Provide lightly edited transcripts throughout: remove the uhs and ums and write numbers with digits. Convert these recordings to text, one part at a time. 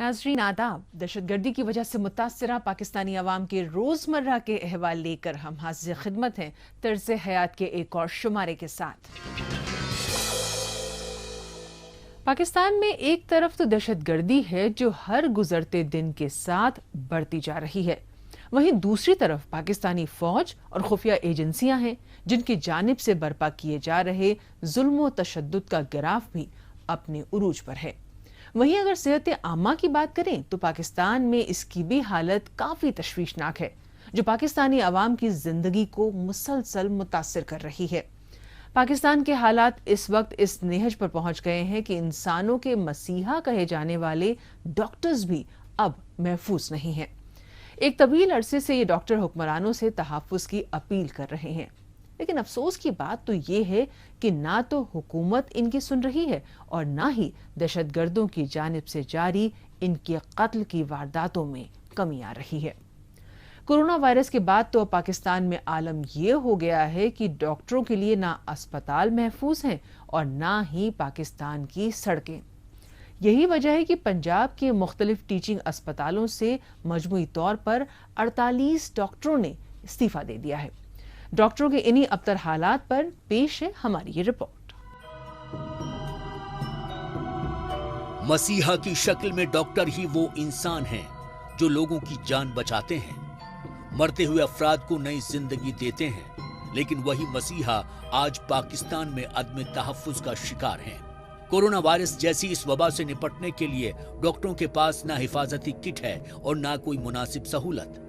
नाजरीन आदाब। दहशतगर्दी की वजह से मुतासरा पाकिस्तानी अवाम के रोजमर्रा के अहवाल लेकर हम हाजिर खिदमत हैं तर्ज हयात के एक और शुमारे के साथ। पाकिस्तान में एक तरफ तो दहशतगर्दी है जो हर गुजरते दिन के साथ बढ़ती जा रही है, वहीं दूसरी तरफ पाकिस्तानी फौज और खुफिया एजेंसियां हैं जिनकी जानिब से बर्पा किए जा रहे जुल्म व तशद्दुद का ग्राफ भी अपने उरूज पर है। वहीं अगर सेहत आमा की बात करें तो पाकिस्तान में इसकी भी हालत काफी तशवीशनाक है, जो पाकिस्तानी अवाम की जिंदगी को मुसलसल मुतासिर कर रही है। पाकिस्तान के हालात इस वक्त इस नेहज पर पहुंच गए हैं कि इंसानों के मसीहा कहे जाने वाले डॉक्टर्स भी अब महफूज नहीं हैं। एक तवील अरसे से ये डॉक्टर हुक्मरानों से तहफ़्फ़ुज़ की अपील कर रहे हैं, लेकिन अफसोस की बात तो ये है कि ना तो हुकूमत इनकी सुन रही है और ना ही दहशतगर्दों की जानिब से जारी इनके कत्ल की वारदातों में कमी आ रही है। कोरोना वायरस के बाद तो पाकिस्तान में आलम ये हो गया है कि डॉक्टरों के लिए ना अस्पताल महफूज हैं और ना ही पाकिस्तान की सड़कें। यही वजह है कि पंजाब के मुख्तलिफ टीचिंग अस्पतालों से मजमूई तौर पर 48 डॉक्टरों ने इस्तीफा दे दिया है। डॉक्टरों के इन्हीं अबतर हालात पर पेश है हमारी ये रिपोर्ट। मसीहा की शक्ल में डॉक्टर ही वो इंसान हैं जो लोगों की जान बचाते हैं, मरते हुए अफराद को नई जिंदगी देते हैं, लेकिन वही मसीहा आज पाकिस्तान में अदम तहफ़्फ़ुज़ का शिकार हैं। कोरोना वायरस जैसी इस वबा से निपटने के लिए डॉक्टरों के पास ना हिफाजती किट है और ना कोई मुनासिब सहूलत,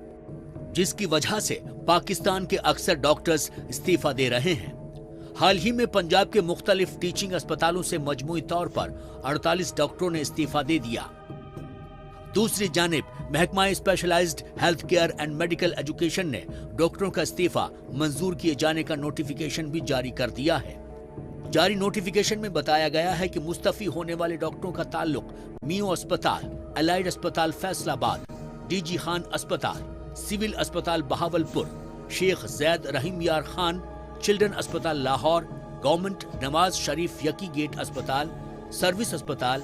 जिसकी वजह से पाकिस्तान के अक्सर डॉक्टर्स इस्तीफा दे रहे हैं। हाल ही में पंजाब के मुख्तलिफ टीचिंग अस्पतालों से मजमूई तौर पर 48 डॉक्टरों ने इस्तीफा दे दिया। दूसरी जानिब महकमा Specialised Health Care and Medical Education ने डॉक्टरों का इस्तीफा मंजूर किए जाने का नोटिफिकेशन भी जारी कर दिया है। जारी नोटिफिकेशन में बताया गया है कि मुस्तफी होने वाले डॉक्टरों का ताल्लुक मियो अस्पताल, एलाइड अस्पताल फैसलाबाद, डीजी खान अस्पताल, सिविल अस्पताल बहावलपुर, शेख जैद रहीम यार खान चिल्ड्रन अस्पताल लाहौर, गवर्नमेंट नवाज शरीफ यकी गेट अस्पताल, सर्विस अस्पताल,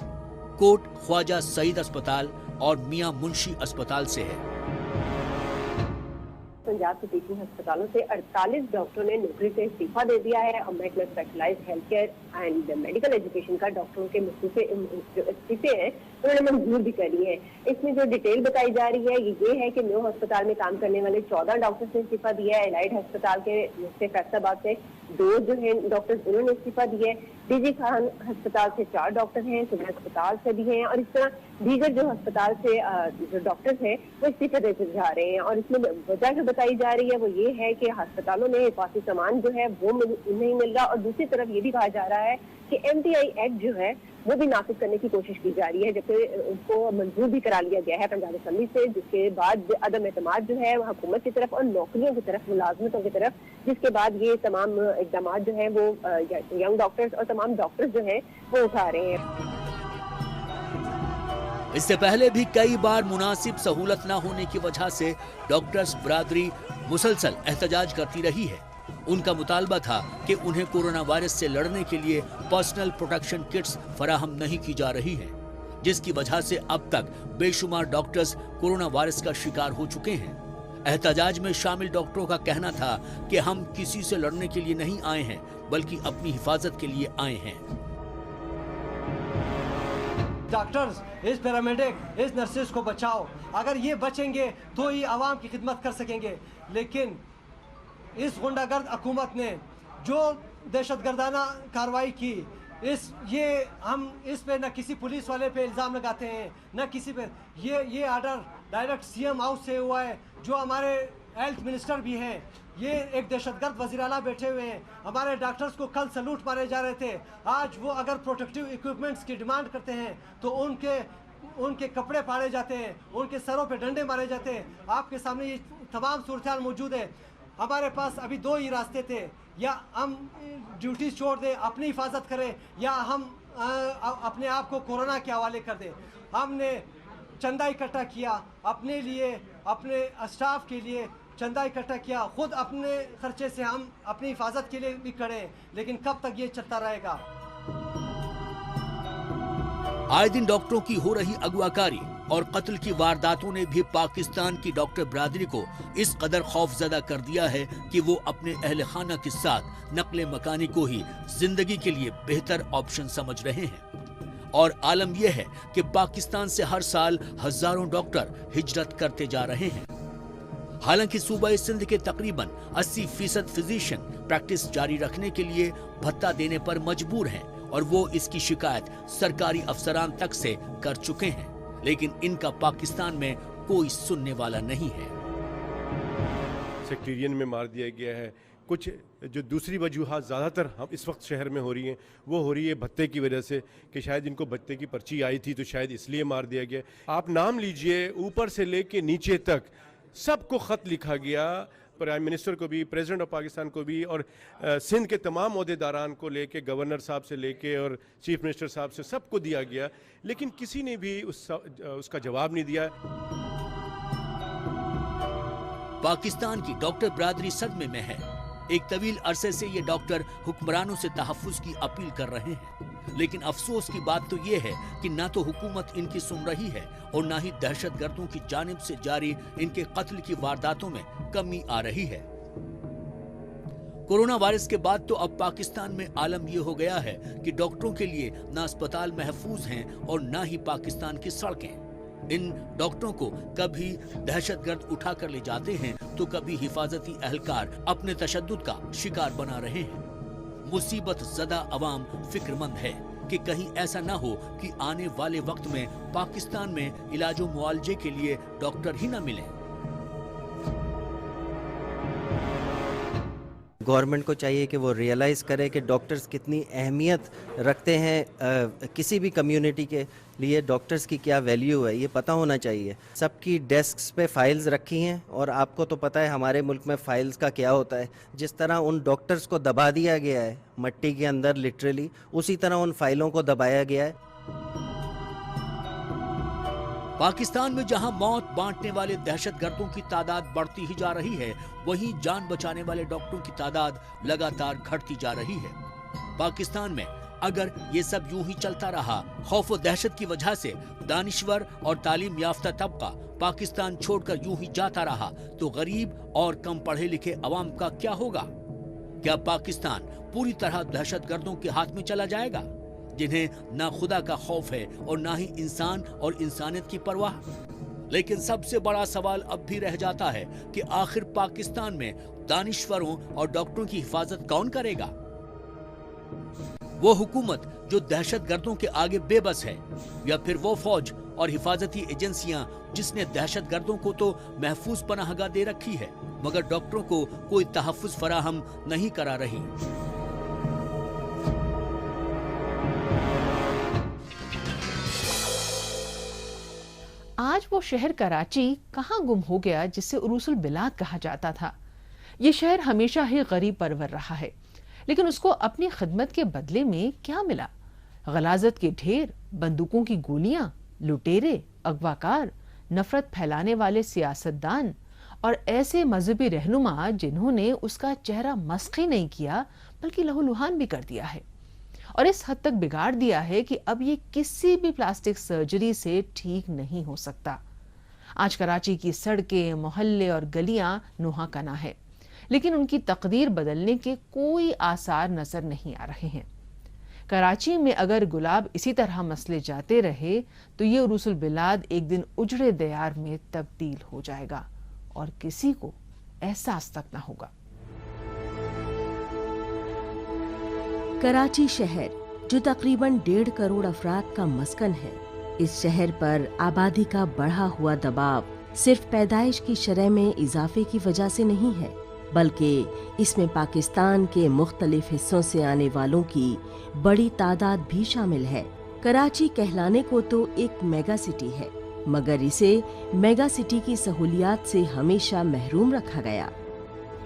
कोट ख्वाजा सईद अस्पताल और मियां मुंशी अस्पताल से है। पंजाब के टीचिंग अस्पतालों से 48 डॉक्टरों ने नौकरी से इस्तीफा दे दिया है। महकमा Specialised Health Care and Medical Education का डॉक्टरों के इस्तीफे हैं उन्होंने मंजूर भी करी है। इसमें जो डिटेल बताई जा रही है ये है कि न्यू अस्पताल में काम करने वाले 14 डॉक्टर्स ने इस्तीफा दिया है। एलाइड अस्पताल के फैसलाबाद से 2 जो है डॉक्टर्स उन्होंने इस्तीफा दिया है। डीजी खान अस्पताल से 4 डॉक्टर हैं, सिविल अस्पताल से भी हैं और इस तरह दीगर जो अस्पताल से जो डॉक्टर्स हैं वो इस्तीफे देते जा रहे हैं। और इसमें वजह जो बताई जा रही है वो ये है कि अस्पतालों में हिफाजती सामान जो है वो नहीं मिल रहा और दूसरी तरफ ये भी कहा जा रहा है कि MTI एक्ट जो है वो भी नाफिज करने की कोशिश की जा रही है, जबकि उसको मंजूर भी करा लिया गया है पंजाब असेंबली से, जिसके बाद अदम एतमाद जो है हुकूमत की तरफ और नौकरियों की तरफ, मुलाजमतों की तरफ, जिसके बाद ये तमाम इकदाम जो है वो यंग डॉक्टर्स और तमाम डॉक्टर्स जो है वो उठा रहे हैं। इससे पहले भी कई बार मुनासिब सहूलत न होने की वजह से डॉक्टर्स बरादरी मुसलसल एहतजाज करती रही है। उनका मुतालबा था कि उन्हें कोरोना वायरस से लड़ने के लिए पर्सनल प्रोटेक्शन किट्स फराहम नहीं की जा रही है, जिसकी वजह से अब तक बेशुमार डॉक्टर्स कोरोना वायरस का शिकार हो चुके हैं। एहतजाज में शामिल डॉक्टरों का कहना था कि हम किसी से लड़ने के लिए नहीं आए हैं, बल्कि अपनी हिफाजत के लिए आए हैं। डॉक्टर्स, इस पैरामेडिक, इस नर्सेस को बचाओ। अगर ये बचेंगे तो ही आवाम की खिदमत कर सकेंगे। लेकिन इस गुंडागर्द हुकूमत ने जो दहशतगर्दाना कार्रवाई की, हम इस पे न किसी पुलिस वाले पे इल्ज़ाम लगाते हैं न किसी पे। ये आर्डर डायरेक्ट CM हाउस से हुआ है, जो हमारे हेल्थ मिनिस्टर भी हैं। ये एक दहशतगर्द वज़ीर आला बैठे हुए हैं। हमारे डॉक्टर्स को कल सैल्यूट मारे जा रहे थे, आज वो अगर प्रोटेक्टिव इक्विपमेंट्स की डिमांड करते हैं तो उनके कपड़े फाड़े जाते हैं, उनके सरों पे डंडे मारे जाते हैं। आपके सामने ये तमाम सूरत मौजूद है। हमारे पास अभी 2 ही रास्ते थे, या हम ड्यूटी छोड़ दें, अपनी हिफाजत करें, या हम अपने आप को कोरोना के हवाले कर दें। हमने चंदा इकट्ठा किया अपने लिए, अपने स्टाफ के लिए चंदा इकट्ठा किया, खुद अपने खर्चे से हम अपनी हिफाजत के लिए भी करें, लेकिन कब तक ये चलता रहेगा? आए दिन डॉक्टरों की हो रही अगवाकारी और कत्ल की वारदातों ने भी पाकिस्तान की डॉक्टर बिरादरी को इस कदर खौफजदा कर दिया है कि वो अपने अहले खाना के साथ नकले मकानी को ही जिंदगी के लिए बेहतर ऑप्शन समझ रहे हैं। और आलम यह है कि पाकिस्तान से हर साल हजारों डॉक्टर हिजरत करते जा रहे हैं। हालांकि सूबा सिंध के तकरीबन 80% फिजिशियन प्रैक्टिस जारी रखने के लिए भत्ता देने पर मजबूर हैं और वो इसकी शिकायत सरकारी अफसरान तक से कर चुके हैं, लेकिन इनका पाकिस्तान में कोई सुनने वाला नहीं है। सेक्टेरियन में मार दिया गया है। कुछ जो दूसरी वजूहात ज़्यादातर हम इस वक्त शहर में हो रही हैं वो हो रही है भत्ते की वजह से, कि शायद इनको भत्ते की पर्ची आई थी तो शायद इसलिए मार दिया गया। आप नाम लीजिए, ऊपर से लेके नीचे तक सबको ख़त लिखा गया, प्राइम मिनिस्टर को भी, प्रेसिडेंट ऑफ पाकिस्तान को भी, और सिंध के तमाम ओहदेदारान को लेके, गवर्नर साहब से लेके और चीफ मिनिस्टर साहब से सबको दिया गया, लेकिन किसी ने भी उसका जवाब नहीं दिया। पाकिस्तान की डॉक्टर बिरादरी सदमे में है। एक तवील अरसे से ये डॉक्टर हुक्मरानों से तहफ्फुज की अपील कर रहे हैं, लेकिन अफसोस की बात तो ये है कि ना तो हुकूमत इनकी सुन रही है और ना ही दहशतगर्दों की जानिब से जारी इनके कत्ल की वारदातों में कमी आ रही है। कोरोना वायरस के बाद तो अब पाकिस्तान में आलम ये हो गया है कि डॉक्टरों के लिए ना अस्पताल महफूज हैं और ना ही पाकिस्तान की सड़कें। इन डॉक्टरों को कभी दहशतगर्द उठा कर ले जाते हैं तो कभी हिफाजती एहलकार अपने तशद्दुद का शिकार बना रहे हैं। मुसीबत ज़दा अवाम फिक्रमंद है कि कहीं ऐसा ना हो कि आने वाले वक्त में पाकिस्तान में इलाजो मुआलजे के लिए डॉक्टर ही ना मिलें। गवर्नमेंट को चाहिए कि वो रियलाइज़ करे कि डॉक्टर्स कितनी अहमियत रखते हैं, किसी भी कम्युनिटी के लिए डॉक्टर्स की क्या वैल्यू है ये पता होना चाहिए। सबकी डेस्क्स पे फाइल्स रखी हैं और आपको तो पता है हमारे मुल्क में फाइल्स का क्या होता है। जिस तरह उन डॉक्टर्स को दबा दिया गया है मट्टी के अंदर लिटरली, उसी तरह उन फाइलों को दबाया गया है। पाकिस्तान में जहां मौत बांटने वाले दहशतगर्दों की तादाद बढ़ती ही जा रही है, वहीं जान बचाने वाले डॉक्टरों की तादाद लगातार घटती जा रही है। पाकिस्तान में अगर ये सब यूं ही चलता रहा, खौफ और दहशत की वजह से दानिश्वर और तालीम याफ्ता तबका पाकिस्तान छोड़कर यूं ही जाता रहा, तो गरीब और कम पढ़े लिखे अवाम का क्या होगा? क्या पाकिस्तान पूरी तरह दहशतगर्दों के हाथ में चला जाएगा, जिन्हें ना खुदा का खौफ है और ना ही इंसान और इंसानियत की परवाह? लेकिन सबसे बड़ा सवाल अब भी रह जाता है कि आखिर पाकिस्तान में दानिश्वरों और डॉक्टरों की हिफाजत कौन करेगा? वो हुकूमत जो दहशतगर्दों के आगे बेबस है, या फिर वो फौज और हिफाजती एजेंसियां जिसने दहशतगर्दों को तो महफूज पनाहगाह दे रखी है मगर डॉक्टरों को कोई तहफ्फुज फराहम नहीं करा रही? आज वो शहर कराची कहाँ गुम हो गया जिसे उरूसुल बिलाद कहा जाता था। ये शहर हमेशा ही गरीब परवर रहा है, लेकिन उसको अपनी खिदमत के बदले में क्या मिला? गलाजत के ढेर, बंदूकों की गोलियां, लुटेरे, अगवाकार, नफरत फैलाने वाले सियासतदान और ऐसे मजहबी रहनुमा जिन्होंने उसका चेहरा मस्ख ही नहीं किया बल्कि लहूलुहान भी कर दिया है और इस हद तक बिगाड़ दिया है कि अब ये किसी भी प्लास्टिक सर्जरी से ठीक नहीं हो सकता। आज कराची की सड़कें, मोहल्ले और गलियां नुहा कना है, लेकिन उनकी तकदीर बदलने के कोई आसार नजर नहीं आ रहे हैं। कराची में अगर गुलाब इसी तरह मसले जाते रहे तो ये उरूसुल बिलाद एक दिन उजड़े दयार में तब्दील हो जाएगा और किसी को एहसास तक ना होगा। कराची शहर जो तकरीबन 1.5 करोड़ अफराद का मस्कन है, इस शहर पर आबादी का बढ़ा हुआ दबाव सिर्फ पैदाइश की शरह में इजाफे की वजह से नहीं है, बल्कि इसमें पाकिस्तान के मुख्तलिफ हिस्सों से आने वालों की बड़ी तादाद भी शामिल है। कराची कहलाने को तो एक मेगा सिटी है, मगर इसे मेगा सिटी की सहूलियात से हमेशा महरूम रखा गया।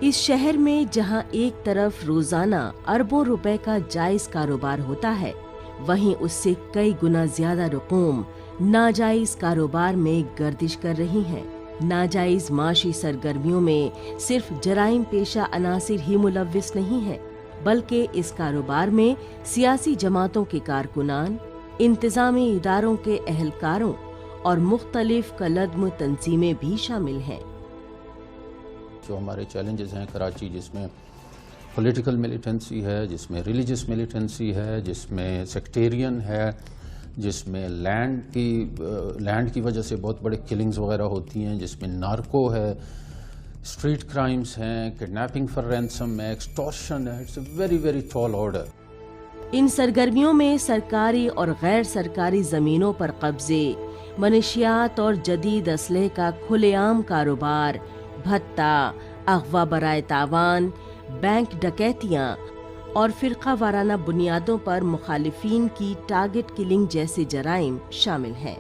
इस शहर में जहां एक तरफ रोजाना अरबों रुपए का जायज कारोबार होता है, वहीं उससे कई गुना ज्यादा रकूम नाजायज कारोबार में गर्दिश कर रही हैं। नाजायज माशी सरगर्मियों में सिर्फ जराइम पेशा अनासिर ही मुलव्विस नहीं है, बल्कि इस कारोबार में सियासी जमातों के कारकुनान, इंतजामी इदारों के अहलकारों और मुख्तलिफ कलदम तंजीमें भी शामिल हैं। जो हमारे चैलेंजेस हैं कराची, जिसमें पॉलिटिकल मिलिटेंसी है, जिसमें रिलीजियस मिलिटेंसी है, जिसमें सेक्टेरियन है, जिसमें लैंड की वजह से बहुत बड़े किलिंग्स वगैरह होती हैं, जिसमें नार्को है, स्ट्रीट क्राइम्स हैं, किडनैपिंग फॉर रैंसम है, एक्सटॉर्शन है, it's a very very tall order. इन सरगर्मियों में सरकारी और गैर सरकारी जमीनों पर कब्जे, मनशियात और जदीद असलहे का खुलेआम कारोबार, भत्ता, अगवा बराए तावान, बैंक डकैतियां और फिरका वाराना बुनियादों पर मुखालिफिन की टारगेट किलिंग जैसे जराइम शामिल हैं।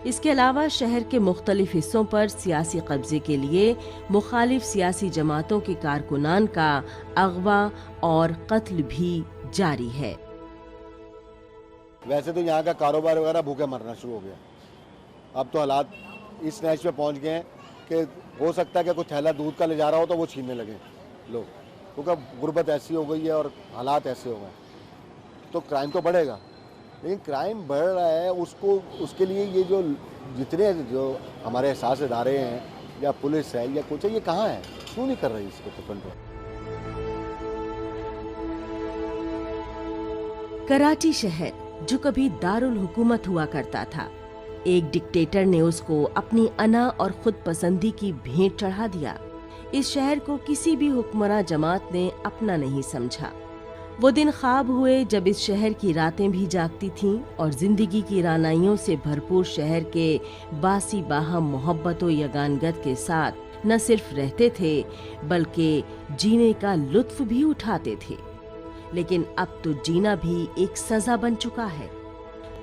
इसके अलावा शहर के मुख्तलिफ हिस्सों पर सियासी कब्जे के लिए मुखालिफ सियासी जमातों के कारकुनान का अगवा और कत्ल भी जारी है। वैसे तो यहाँ का कारोबार वगैरह भूखे मरना शुरू हो गया। अब तो हालात इस नैच पे पहुँच गए हैं कि हो सकता है कि कोई थैला दूध का ले जा रहा हो तो वो छीनने लगे लोग, क्योंकि गुर्बत ऐसी हो गई है और हालात ऐसे हो गए। तो क्राइम तो बढ़ेगा, लेकिन क्राइम बढ़ रहा है उसके लिए ये जितने हमारे एहसास इदारे हैं या पुलिस है या कुछ है, ये कहाँ है, क्यों नहीं कर रही इसको कंट्रोल? कराची शहर जो कभी दारुल हुकूमत हुआ करता था, एक डिक्टेटर ने उसको अपनी अना और खुद पसंदी की भेंट चढ़ा दिया। इस शहर को किसी भी हुक्मरान जमात ने अपना नहीं समझा। वो दिन ख्वाब हुए जब इस शहर की रातें भी जागती थीं और जिंदगी की रानाइयों से भरपूर शहर के बासी बाहम मोहब्बत व यगानगत के साथ न सिर्फ रहते थे बल्कि जीने का लुत्फ भी उठाते थे। लेकिन अब तो जीना भी एक सजा बन चुका है।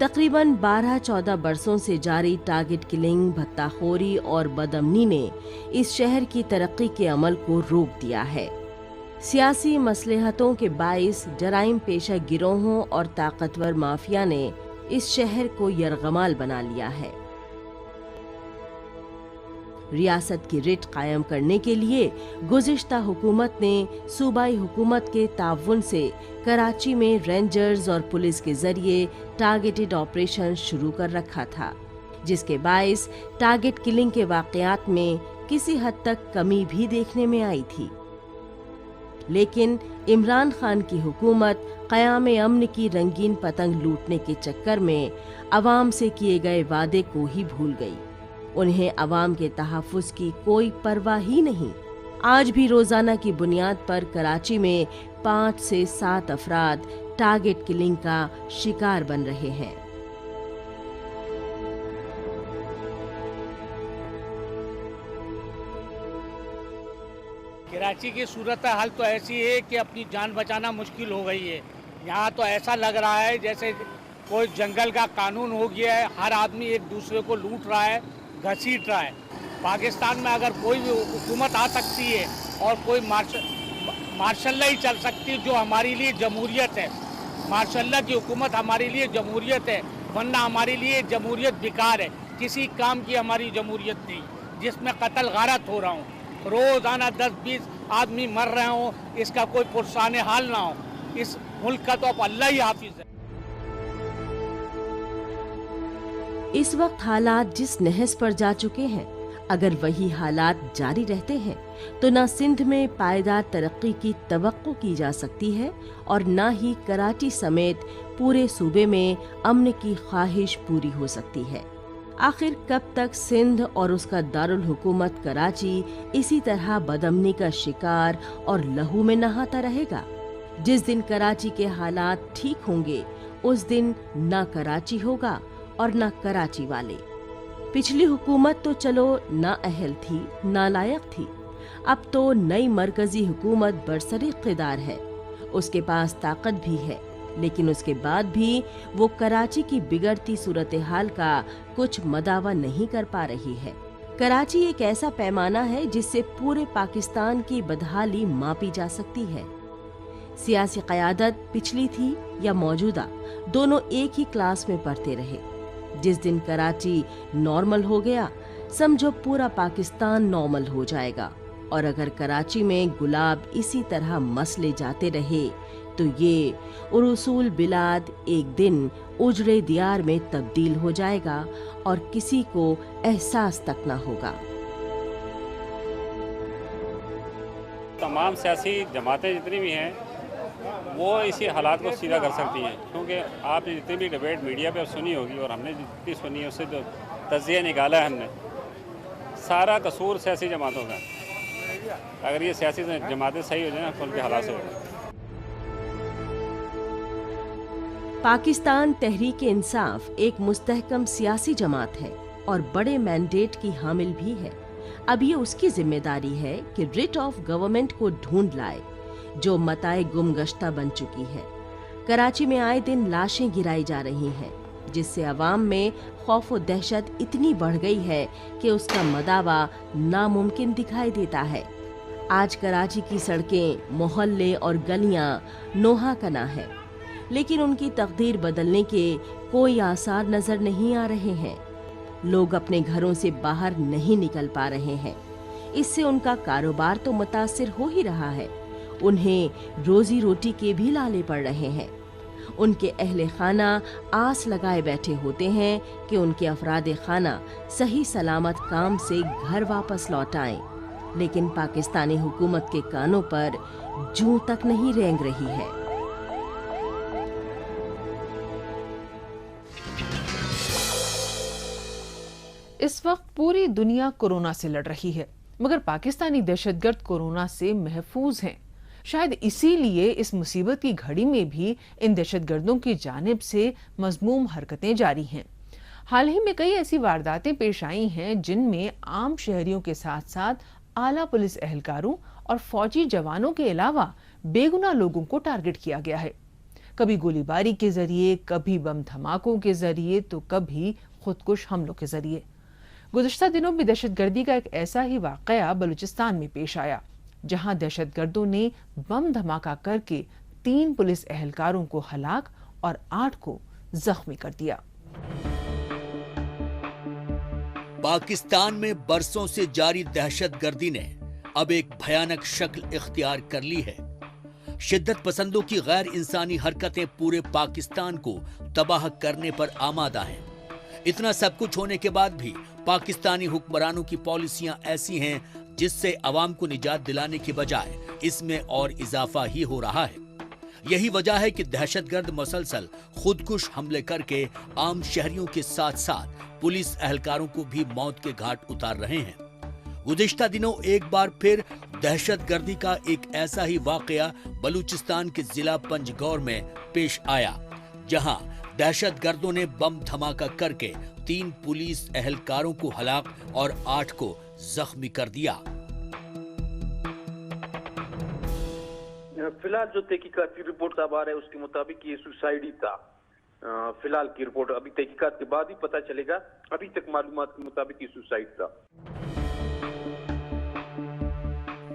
तकरीबन 12-14 बरसों से जारी टारगेट किलिंग, भत्ताखोरी और बदअमनी ने इस शहर की तरक्की के अमल को रोक दिया है। सियासी मसलहतों के बाइस जराइम पेशा गिरोहों और ताकतवर माफिया ने इस शहर को यरगमाल बना लिया है। रियासत की रिट कायम करने के लिए गुज़िश्ता हुकूमत ने सूबाई हुकूमत के ताउन से कराची में रेंजर्स और पुलिस के जरिए टारगेटेड ऑपरेशन शुरू कर रखा था, जिसके बाइस टारगेट किलिंग के वाकयात में किसी हद तक कमी भी देखने में आई थी। लेकिन इमरान खान की हुकूमत क़याम अमन की रंगीन पतंग लूटने के चक्कर में अवाम से किए गए वादे को ही भूल गई। उन्हें अवाम के तहफ़्फ़ुज़ की कोई परवाह ही नहीं। आज भी रोजाना की बुनियाद पर कराची में 5 से 7 अफराद टारगेट किलिंग का शिकार बन रहे हैं। कराची की सूरत हाल तो ऐसी है कि अपनी जान बचाना मुश्किल हो गई है। यहाँ तो ऐसा लग रहा है जैसे कोई जंगल का कानून हो गया है। हर आदमी एक दूसरे को लूट रहा है, घसीट रहा है। पाकिस्तान में अगर कोई भी हुकूमत आ सकती है और कोई मार्शल ही चल सकती है जो हमारे लिए जमहूरियत है। मार्शल की हुकूमत हमारे लिए जमहूरियत है, वरना हमारे लिए जमहूरियत बेकार है। किसी काम की हमारी जमहूरियत नहीं, जिसमें कत्ल गारत हो रहा हूँ, रोजाना 10-20 आदमी मर रहे हों, इसका कोई पुरसाने हाल ना हो। इस मुल्क का तो अब अल्लाह ही हाफिज है। इस वक्त हालात जिस नहज पर जा चुके हैं, अगर वही हालात जारी रहते हैं तो न सिंध में पायदार तरक्की की तवक्को की जा सकती है और न ही कराची समेत पूरे सूबे में अमन की ख्वाहिश पूरी हो सकती है। आखिर कब तक सिंध और उसका दारुल हुकूमत कराची इसी तरह बदअमनी का शिकार और लहू में नहाता रहेगा? जिस दिन कराची के हालात ठीक होंगे उस दिन न कराची होगा और न कराची वाले। पिछली हुकूमत तो चलो ना अहल थी, नालायक थी। अब तो नई मरकजी हुकूमत बरसरे इक़्तिदार है, उसके पास ताकत भी है, लेकिन उसके बाद भी वो कराची की बिगड़ती सूरत हाल का कुछ मदावा नहीं कर पा रही है। कराची एक ऐसा पैमाना है जिससे पूरे पाकिस्तान की बदहाली मापी जा सकती है। सियासी क़यादत पिछली थी या मौजूदा, दोनों एक ही क्लास में पढ़ते रहे। जिस दिन कराची नॉर्मल हो गया, समझो पूरा पाकिस्तान नॉर्मल हो जाएगा। और अगर कराची में गुलाब इसी तरह मसले जाते रहे तो ये उरूसुल बिलाद एक दिन उजड़े दियार में तब्दील हो जाएगा और किसी को एहसास तक न होगा। तमाम सियासी जमातें जितनी भी हैं वो इसी हालात को सीधा कर सकती हैं, क्योंकि आपने जितनी भी डिबेट मीडिया पे सुनी होगी और हमने जितनी सुनी है उससे जो तज्जिया निकाला है हमने, सारा कसूर सियासी जमातों का। अगर ये सियासी जमातें सही हो जाए तो उनके हालात से हो जाए। पाकिस्तान तहरीक इंसाफ एक मुस्तहकम सियासी जमात है और बड़े मैंडेट की हामिल भी है। अब ये उसकी जिम्मेदारी है कि रिट ऑफ गवर्नमेंट को ढूंढ लाए जो मताए गुमगश्ता बन चुकी है। कराची में आए दिन लाशें गिराई जा रही हैं, जिससे अवाम में खौफ और दहशत इतनी बढ़ गई है कि उसका मदावा नामुमकिन दिखाई देता है। आज कराची की सड़कें, मोहल्ले और गलियां नोहा कना है, लेकिन उनकी तकदीर बदलने के कोई आसार नजर नहीं आ रहे हैं। लोग अपने घरों से बाहर नहीं निकल पा रहे हैं। इससे उनका कारोबार तो मुतासिर हो ही रहा है, उन्हें रोजी रोटी के भी लाले पड़ रहे हैं। उनके अहले खाना आस लगाए बैठे होते हैं कि उनके अफराद खाना सही सलामत काम से घर वापस लौट आएं, लेकिन पाकिस्तानी हुकूमत के कानों पर जूं तक नहीं रेंग रही है। इस वक्त पूरी दुनिया कोरोना से लड़ रही है, मगर पाकिस्तानी दहशतगर्द कोरोना से महफूज हैं। शायद इसीलिए इस मुसीबत की घड़ी में भी इन दहशतगर्दों की जानिब से मजमूम हरकतें जारी हैं। हाल ही में कई ऐसी वारदातें पेश आई हैं जिनमें आम शहरियों के साथ साथ आला पुलिस एहलकारों और फौजी जवानों के अलावा बेगुनाह लोगों को टारगेट किया गया है। कभी गोलीबारी के जरिए, कभी बम धमाकों के जरिए, तो कभी खुदकुश हमलों के जरिए। गुज़श्ता दिनों में दहशतगर्दी का एक ऐसा ही वाक़या बलूचिस्तान में पेश आया, जहां दहशतगर्दों ने बम धमाका करके 3 पुलिस एहलकारों को हलाक और 8 को जख्मी कर दिया। पाकिस्तान में बरसों से जारी दहशतगर्दी ने अब एक भयानक शक्ल इख्तियार कर ली है। शिद्दत पसंदों की गैर इंसानी हरकतें पूरे पाकिस्तान को तबाह करने पर आमादा हैं। इतना सब कुछ होने के बाद भी पाकिस्तानी हुक्मरानों की पॉलिसियां ऐसी हैं जिससे अवाम को निजात दिलाने के बजाय इसमें और इजाफा ही हो रहा है। यही वजह है कि दहशतगर्द मुसलसल खुदकुश हमले करके आम शहरियों के साथ साथ पुलिस एहलकारों को भी मौत के घाट उतार रहे हैं। गुज़िश्ता दिनों एक बार फिर दहशतगर्दी का एक ऐसा ही वाकया बलूचिस्तान के जिला पंजगौर में पेश आया, जहां दहशतगर्दों ने बम धमाका करके 3 पुलिस एहलकारों को हलाक और 8 को जख्मी कर दिया। फिलहाल जो तहकीकात की रिपोर्ट साहब आ रहा है उसके मुताबिक ये सुसाइड ही था। फिलहाल की रिपोर्ट अभी तहकीकात के बाद ही पता चलेगा। अभी तक मालूमात के मुताबिक ये सुसाइड था।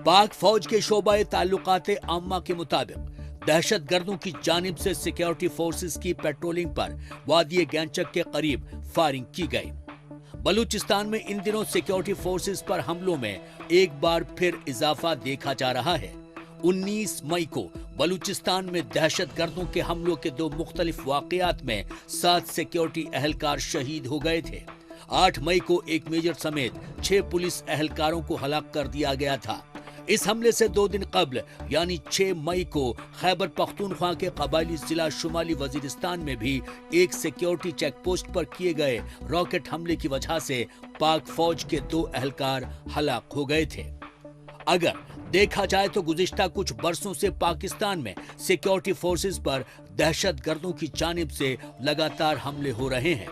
पाक फौज के शोबाए ताल्लुकाते आम्मा के मुताबिक दहशतगर्दों की जानिब से सिक्योरिटी फोर्सेस की पेट्रोलिंग पर वादी गैंचक के करीब फायरिंग की गई। बलूचिस्तान में इन दिनों सिक्योरिटी फोर्सेस पर हमलों में एक बार फिर इजाफा देखा जा रहा है। 19 मई को बलूचिस्तान में दहशतगर्दों के हमलों के 2 मुख्तलिफ वाकयात में 7 सिक्योरिटी एहलकार शहीद हो गए थे। 8 मई को एक मेजर समेत 6 पुलिस एहलकारों को हलाक कर दिया गया था। इस हमले से 2 दिन कबल यानी 6 मई को खैबर पख्तूनख्वा के कबायली जिला शुमाली वजीरिस्तान में भी एक सिक्योरिटी चेक पोस्ट पर किए गए रॉकेट हमले की वजह से पाक फौज के 2 एहलकार हलाक हो गए थे। अगर देखा जाए तो गुज़िश्ता कुछ बरसों से पाकिस्तान में सिक्योरिटी फोर्सेस पर दहशतगर्दों की जानिब से लगातार हमले हो रहे हैं।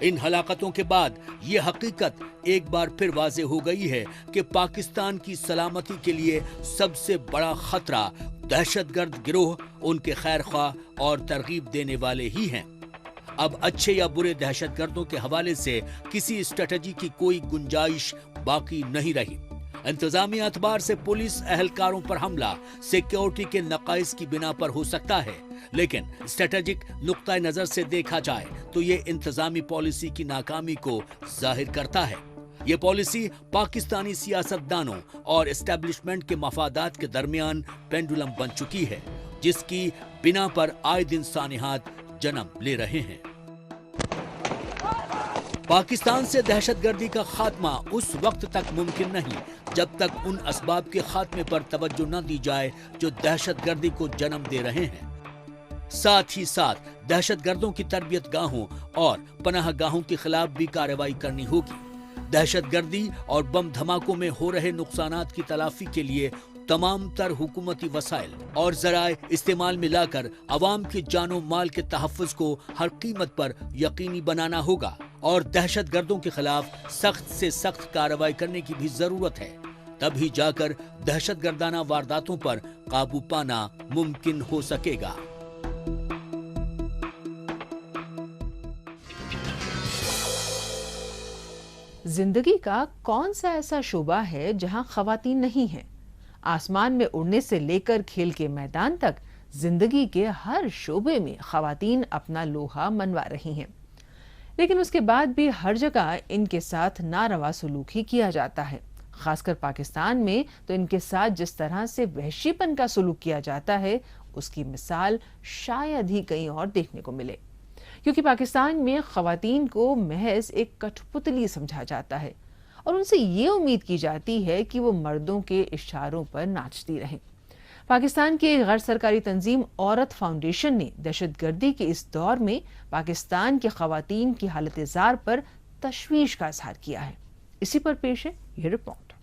इन हलाकतों के बाद ये हकीकत एक बार फिर वाज़े हो गई है कि पाकिस्तान की सलामती के लिए सबसे बड़ा खतरा दहशतगर्द गिरोह, उनके खैर ख्वाह और तरगीब देने वाले ही हैं। अब अच्छे या बुरे दहशतगर्दों के हवाले से किसी स्ट्रेटजी की कोई गुंजाइश बाकी नहीं रही। इंतजामी एतबार से पुलिस एहलकारों पर हमला सिक्योरिटी के नकाइस की बिना पर हो सकता है, लेकिन स्ट्रेटेजिक नुक्ता नजर से देखा जाए तो ये इंतजामी पॉलिसी की नाकामी को जाहिर करता है। ये पॉलिसी पाकिस्तानी सियासतदानों और एस्टेब्लिशमेंट के मफादात के दरमियान पेंडुलम बन चुकी है جس کی بنا پر آئے دن سانحات جنم لے رہے ہیں۔ پاکستان سے دہشت گردی کا خاتمہ اس وقت تک ممکن نہیں جب تک ان اسباب کے خاتمے پر توجہ نہ دی جائے جو دہشت گردی کو جنم دے رہے ہیں۔ ساتھ ہی ساتھ دہشت گردوں کی تربیت گاہوں اور پناہ گاہوں کے خلاف بھی کارروائی کرنی ہوگی۔ دہشت گردی اور بم دھماکوں میں ہو رہے نقصانات کی تلافی کے لیے تمام تر حکومتی وسائل اور ذرائع استعمال میں لا کر عوام کی جان و مال کے تحفظ کو ہر قیمت پر یقینی بنانا ہوگا اور دہشت گردوں کے خلاف سخت سے سخت کارروائی کرنے کی بھی ضرورت ہے، تبھی جا کر دہشت گردانہ وارداتوں پر قابو پانا ممکن ہو سکے گا۔ زندگی کا کون سا ایسا شعبہ ہے جہاں خواتین نہیں ہیں؟ آسمان میں اڑنے سے لے کر کھیل کے میدان تک زندگی کے ہر شعبے میں خواتین اپنا لوہا منوا رہی ہیں، لیکن اس کے بعد بھی ہر جگہ ان کے ساتھ ناروا سلوک ہی کیا جاتا ہے۔ خاص کر پاکستان میں تو ان کے ساتھ جس طرح سے وحشی پن کا سلوک کیا جاتا ہے اس کی مثال شاید ہی کہیں اور دیکھنے کو ملے، کیونکہ پاکستان میں خواتین کو محض ایک کٹھ پتلی سمجھا جاتا ہے اور ان سے یہ امید کی جاتی ہے کہ وہ مردوں کے اشاروں پر ناچتی رہیں۔ پاکستان کی غیر سرکاری تنظیم عورت فاؤنڈیشن نے دہشت گردی کے اس دور میں پاکستان کی خواتین کی حالت زار پر تشویش کا اظہار کیا ہے۔ اسی پر پیش ہے یہ رپورٹ۔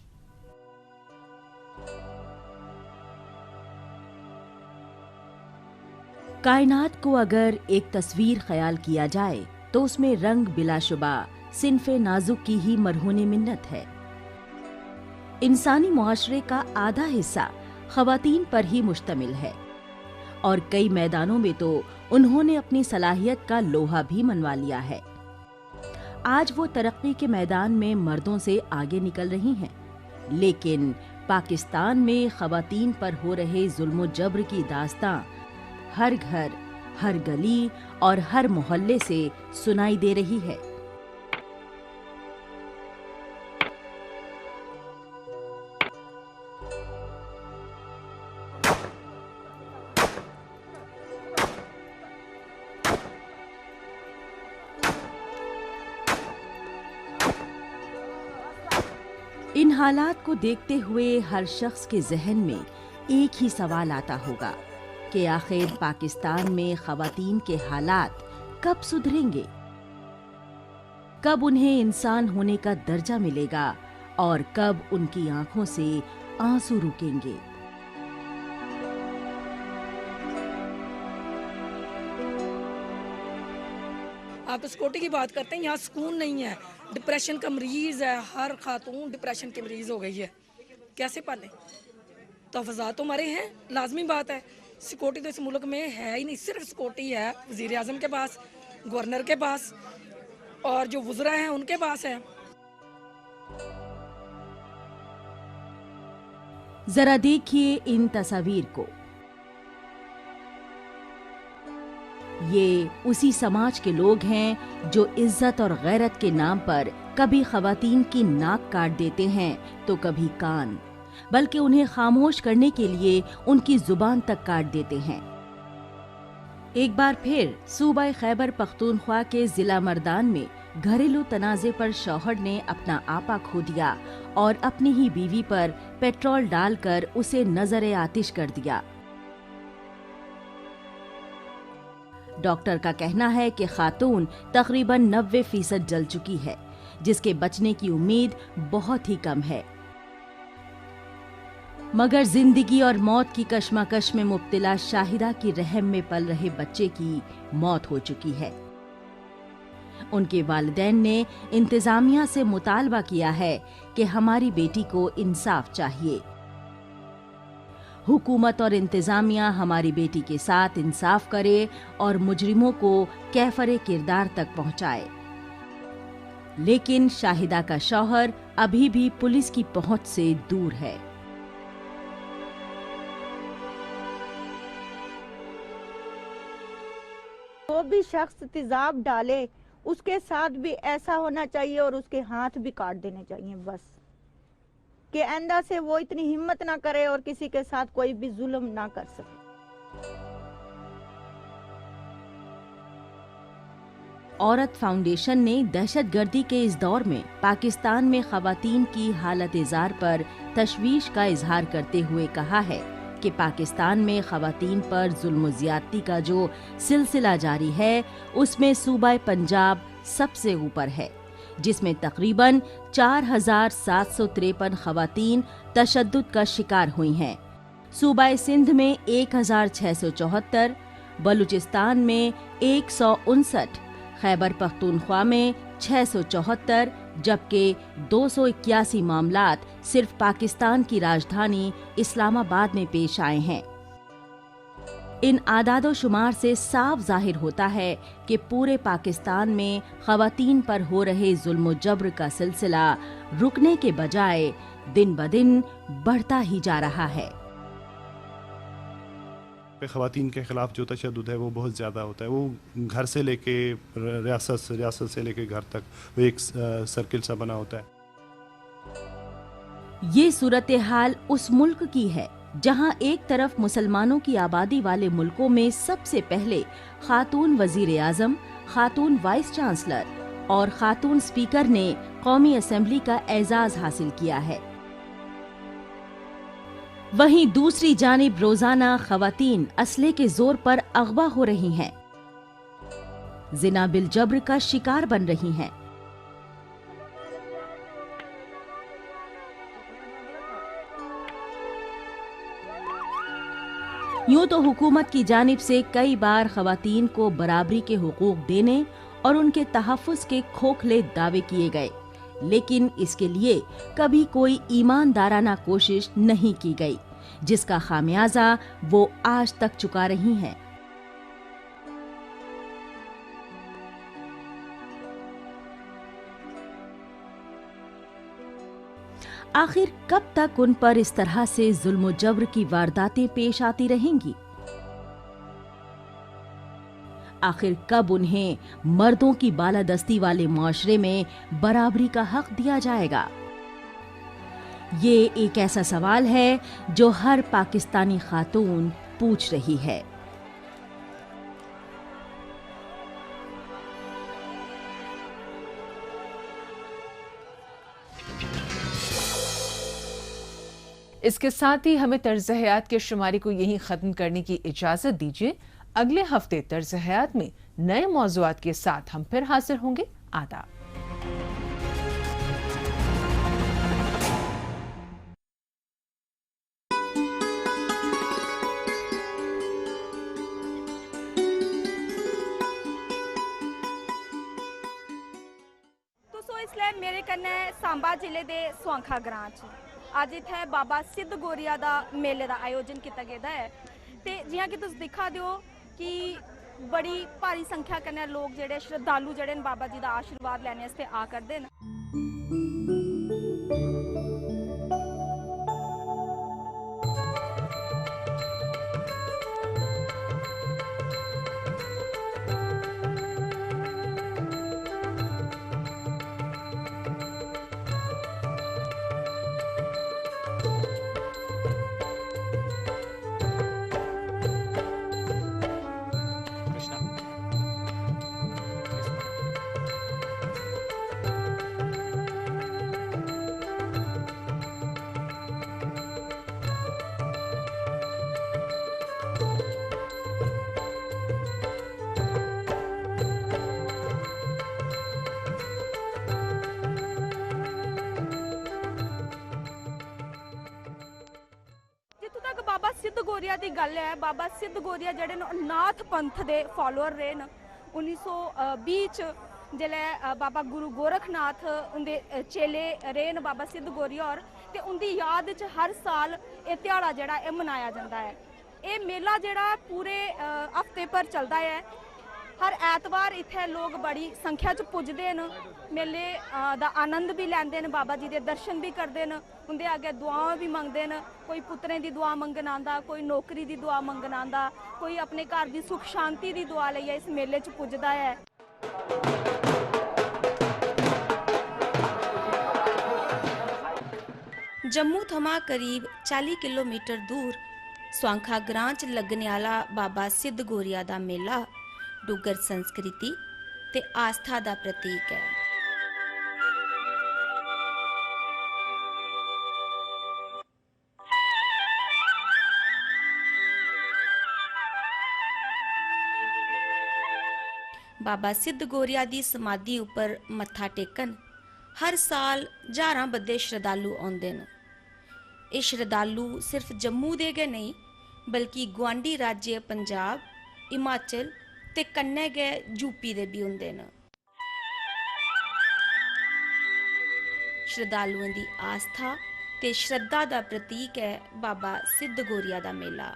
کائنات کو اگر ایک تصویر خیال کیا جائے تو اس میں رنگ بلا شبہ صنف نازک کی ہی مرہون منت ہے۔ انسانی معاشرے کا آدھا حصہ خواتین پر ہی مشتمل ہے اور کئی میدانوں میں تو انہوں نے اپنی صلاحیت کا لوہا بھی منوا لیا ہے۔ آج وہ ترقی کے میدان میں مردوں سے آگے نکل رہی ہیں، لیکن پاکستان میں خواتین پر ہو رہے ظلم و جبر کی داستاں ہر گھر، ہر گلی اور ہر محلے سے سنائی دے رہی ہے۔ ان حالات کو دیکھتے ہوئے ہر شخص کے ذہن میں ایک ہی سوال آتا ہوگا کہ آخر پاکستان میں خواتین کے حالات کب سدھریں گے؟ کب انہیں انسان ہونے کا درجہ ملے گا اور کب ان کی آنکھوں سے آنسو رکیں گے؟ آپ سکیورٹی کی بات کرتے ہیں، یہاں سکون نہیں ہے، ڈپریشن کا مریض ہے، ہر خاتون ڈپریشن کے مریض ہو گئی ہے، کیسے پالیں؟ تحفظات تو ہمارے ہیں، لازمی بات ہے، سکیورٹی تو اس ملک میں ہے ہی نہیں، صرف سکیورٹی ہے وزیر اعظم کے پاس، گورنر کے پاس اور جو وزراء ہیں ان کے پاس ہے۔ ذرا دیکھیے ان تصاویر کو، یہ اسی سماج کے لوگ ہیں جو عزت اور غیرت کے نام پر کبھی خواتین کی ناک کاٹ دیتے ہیں تو کبھی کان، بلکہ انہیں خاموش کرنے کے لیے ان کی زبان تک کاٹ دیتے ہیں۔ ایک بار پھر صوبہ خیبر پختونخوا کے ضلع مردان میں گھریلو تنازع پر شوہر نے اپنا آپا کھو دیا اور اپنی ہی بیوی پر پیٹرول ڈال کر اسے نظر آتش کر دیا۔ ڈاکٹر کا کہنا ہے کہ خاتون تقریباً 90% جل چکی ہے، جس کے بچنے کی امید بہت ہی کم ہے، مگر زندگی اور موت کی کشمکش میں مبتلا شاہدہ کی رحم میں پل رہے بچے کی موت ہو چکی ہے۔ ان کے والدین نے انتظامیہ سے مطالبہ کیا ہے کہ ہماری بیٹی کو انصاف چاہیے، حکومت اور انتظامیہ ہماری بیٹی کے ساتھ انصاف کرے اور مجرموں کو کیفر کردار تک پہنچائے۔ لیکن شاہدہ کا شوہر ابھی بھی پولیس کی پہنچ سے دور ہے۔ وہ بھی شخص تیزاب ڈالے اس کے ساتھ بھی ایسا ہونا چاہیے اور اس کے ہاتھ بھی کاٹ دینے چاہیے، بس کہ آئندہ سے وہ اتنی ہمت نہ کرے اور کسی کے ساتھ کوئی بھی ظلم نہ کر سکے۔ औरत फाउंडेशन ने दहशतगर्दी के इस दौर में पाकिस्तान में खवातीन की हालत-ए-ज़ार पर तशवीश का इजहार करते हुए कहा है कि पाकिस्तान में खवातीन पर जुल्म ज़्यादती का जो सिलसिला जारी है उसमें सूबा पंजाब सबसे ऊपर है, जिसमें तकरीबन 4,753 खवातीन तशद्दुद का शिकार हुई हैं। सूबा सिंध में 1,674, बलूचिस्तान में 159, खैबर पख्तूनख्वा में 674, जबकि 281 मामलात सिर्फ पाकिस्तान की राजधानी इस्लामाबाद में पेश आए हैं। इन आदादो शुमार से साफ जाहिर होता है कि पूरे पाकिस्तान में खवातीन पर हो रहे जुल्म जबर का सिलसिला रुकने के बजाय दिन ब दिन बढ़ता ही जा रहा है। ख़वातीन के ख़िलाफ़ जो तशद्दुद है वो बहुत ज़्यादा होता है। वो घर से लेके रियासत से लेके घर तक वो एक सर्किल सा बना होता है। ये सूरत हाल उस मुल्क की है जहां एक तरफ मुसलमानों की आबादी वाले मुल्कों में सबसे पहले खातून वजीर आज़म, खातून वाइस चांसलर और खातून स्पीकर ने कौमी असेंबली का एजाज़ हासिल किया है, वहीं दूसरी जानिब रोजाना खवातीन असले के जोर पर अगवा हो रही हैं, जिना बिल जब्र का शिकार बन रही हैं। यूं तो हुकूमत की जानिब से कई बार खवातीन को बराबरी के हुकूक देने और उनके तहफ़्फ़ुज़ के खोखले दावे किए गए, लेकिन इसके लिए कभी कोई ईमानदाराना कोशिश नहीं की गई, जिसका खामियाजा वो आज तक चुका रही हैं। आखिर कब तक उन पर इस तरह से जुल्म जबर की वारदातें पेश आती रहेंगी? आखिर कब उन्हें मर्दों की बालादस्ती वाले माशरे में बराबरी का हक दिया जाएगा? ये एक ऐसा सवाल है जो हर पाकिस्तानी खातून पूछ रही है। इसके साथ ही हमें तर्ज हयात के शुमारी को यहीं ख़त्म करने की इजाज़त दीजिए। अगले हफ्ते तर्ज हयात में नए मौज़ूआत के साथ हम फिर हाजिर होंगे। आदाब। इसलिए मेरे कन्नै सांबा जिले के स्वांखा ग्रां च अज इत्थे बाबा सिद्ध गोरिया दा मेले का आयोजन किया गया है। तो जियां कि तुम दिखा दो कि बड़ी भारी संख्या कन्नै लोग जेडे श्रद्धालु जेडे बाबा जी का आशीर्वाद लैने आस्ते आ करदे न। बाबा सिद्ध गोरिया की गल है, बाबा सिद्ध गोरिया जेडे नाथ पंथ के फॉलोअर रहे न। 1920 च जिले बाबा गुरु गोरखनाथ उनके चेले रहे न बाबा सिद्ध गोरिया और ते उनकी याद च हर साल ये ध्याड़ा जेड़ा ये मनाया जाता है। ये मेला जेड़ा पूरे हफ्ते पर चलता है। हर ऐतवार इत्थे लोग बड़ी संख्या च पुजदे न, मेले दा आनंद भी लैंदे न, बाबा जी के दर्शन भी करते न, उनके अगे दुआवां भी मंगते न। कोई पुत्रें की दुआ मंगन आंदा, कोई नौकरी की दुआ मंगन आंदा, कोई अपने घर की सुख शांति की दुआ लइयै इस मेले च पुजदा है। जम्मू थमां करीब 40 किलोमीटर दूर ਸਵਾਂਖਾ ਗ੍ਰਾਂ 'ਚ ਲੱਗਣ ਵਾਲਾ ਬਾਬਾ ਸਿੱਧ ਗੋਰੀਆ ਦਾ ਮੇਲਾ ਡੁੱਗਰ ਸੰਸਕ੍ਰਿਤੀ ਤੇ ਆਸਥਾ ਦਾ ਪ੍ਰਤੀਕ ਹੈ। ਬਾਬਾ ਸਿੱਧ ਗੋਰੀਆ ਦੀ ਸਮਾਧੀ ਉੱਪਰ ਮੱਥਾ ਟੇਕਣ ਹਰ ਸਾਲ ਹਜ਼ਾਰਾਂ ਬੱਧੇ ਸ਼ਰਧਾਲੂ ਆਉਂਦੇ ਨੇ। ਇਹ ਸ਼ਰਧਾਲੂ ਸਿਰਫ ਜੰਮੂ ਦੇ ਗਏ ਨਹੀਂ ਬਲਕਿ ਗੁਆਂਢੀ ਰਾਜ੍य ਪੰਜਾਬ, ਹਿਮਾਚਲ ਤੇ ਕੰਨੇ ਗਏ ਯੂਪੀ ਦੇ ਵੀ ਹੁੰਦੇ ਨੇ। ਸ਼ਰਧਾਲੂਆਂ ਦੀ ਆਸਥਾ ਤੇ ਸ਼ਰਧਾ ਦਾ ਪ੍ਰਤੀਕ ਹੈ ਬਾਬਾ ਸਿੱਧ ਗੋਰੀਆ ਦਾ ਮੇਲਾ।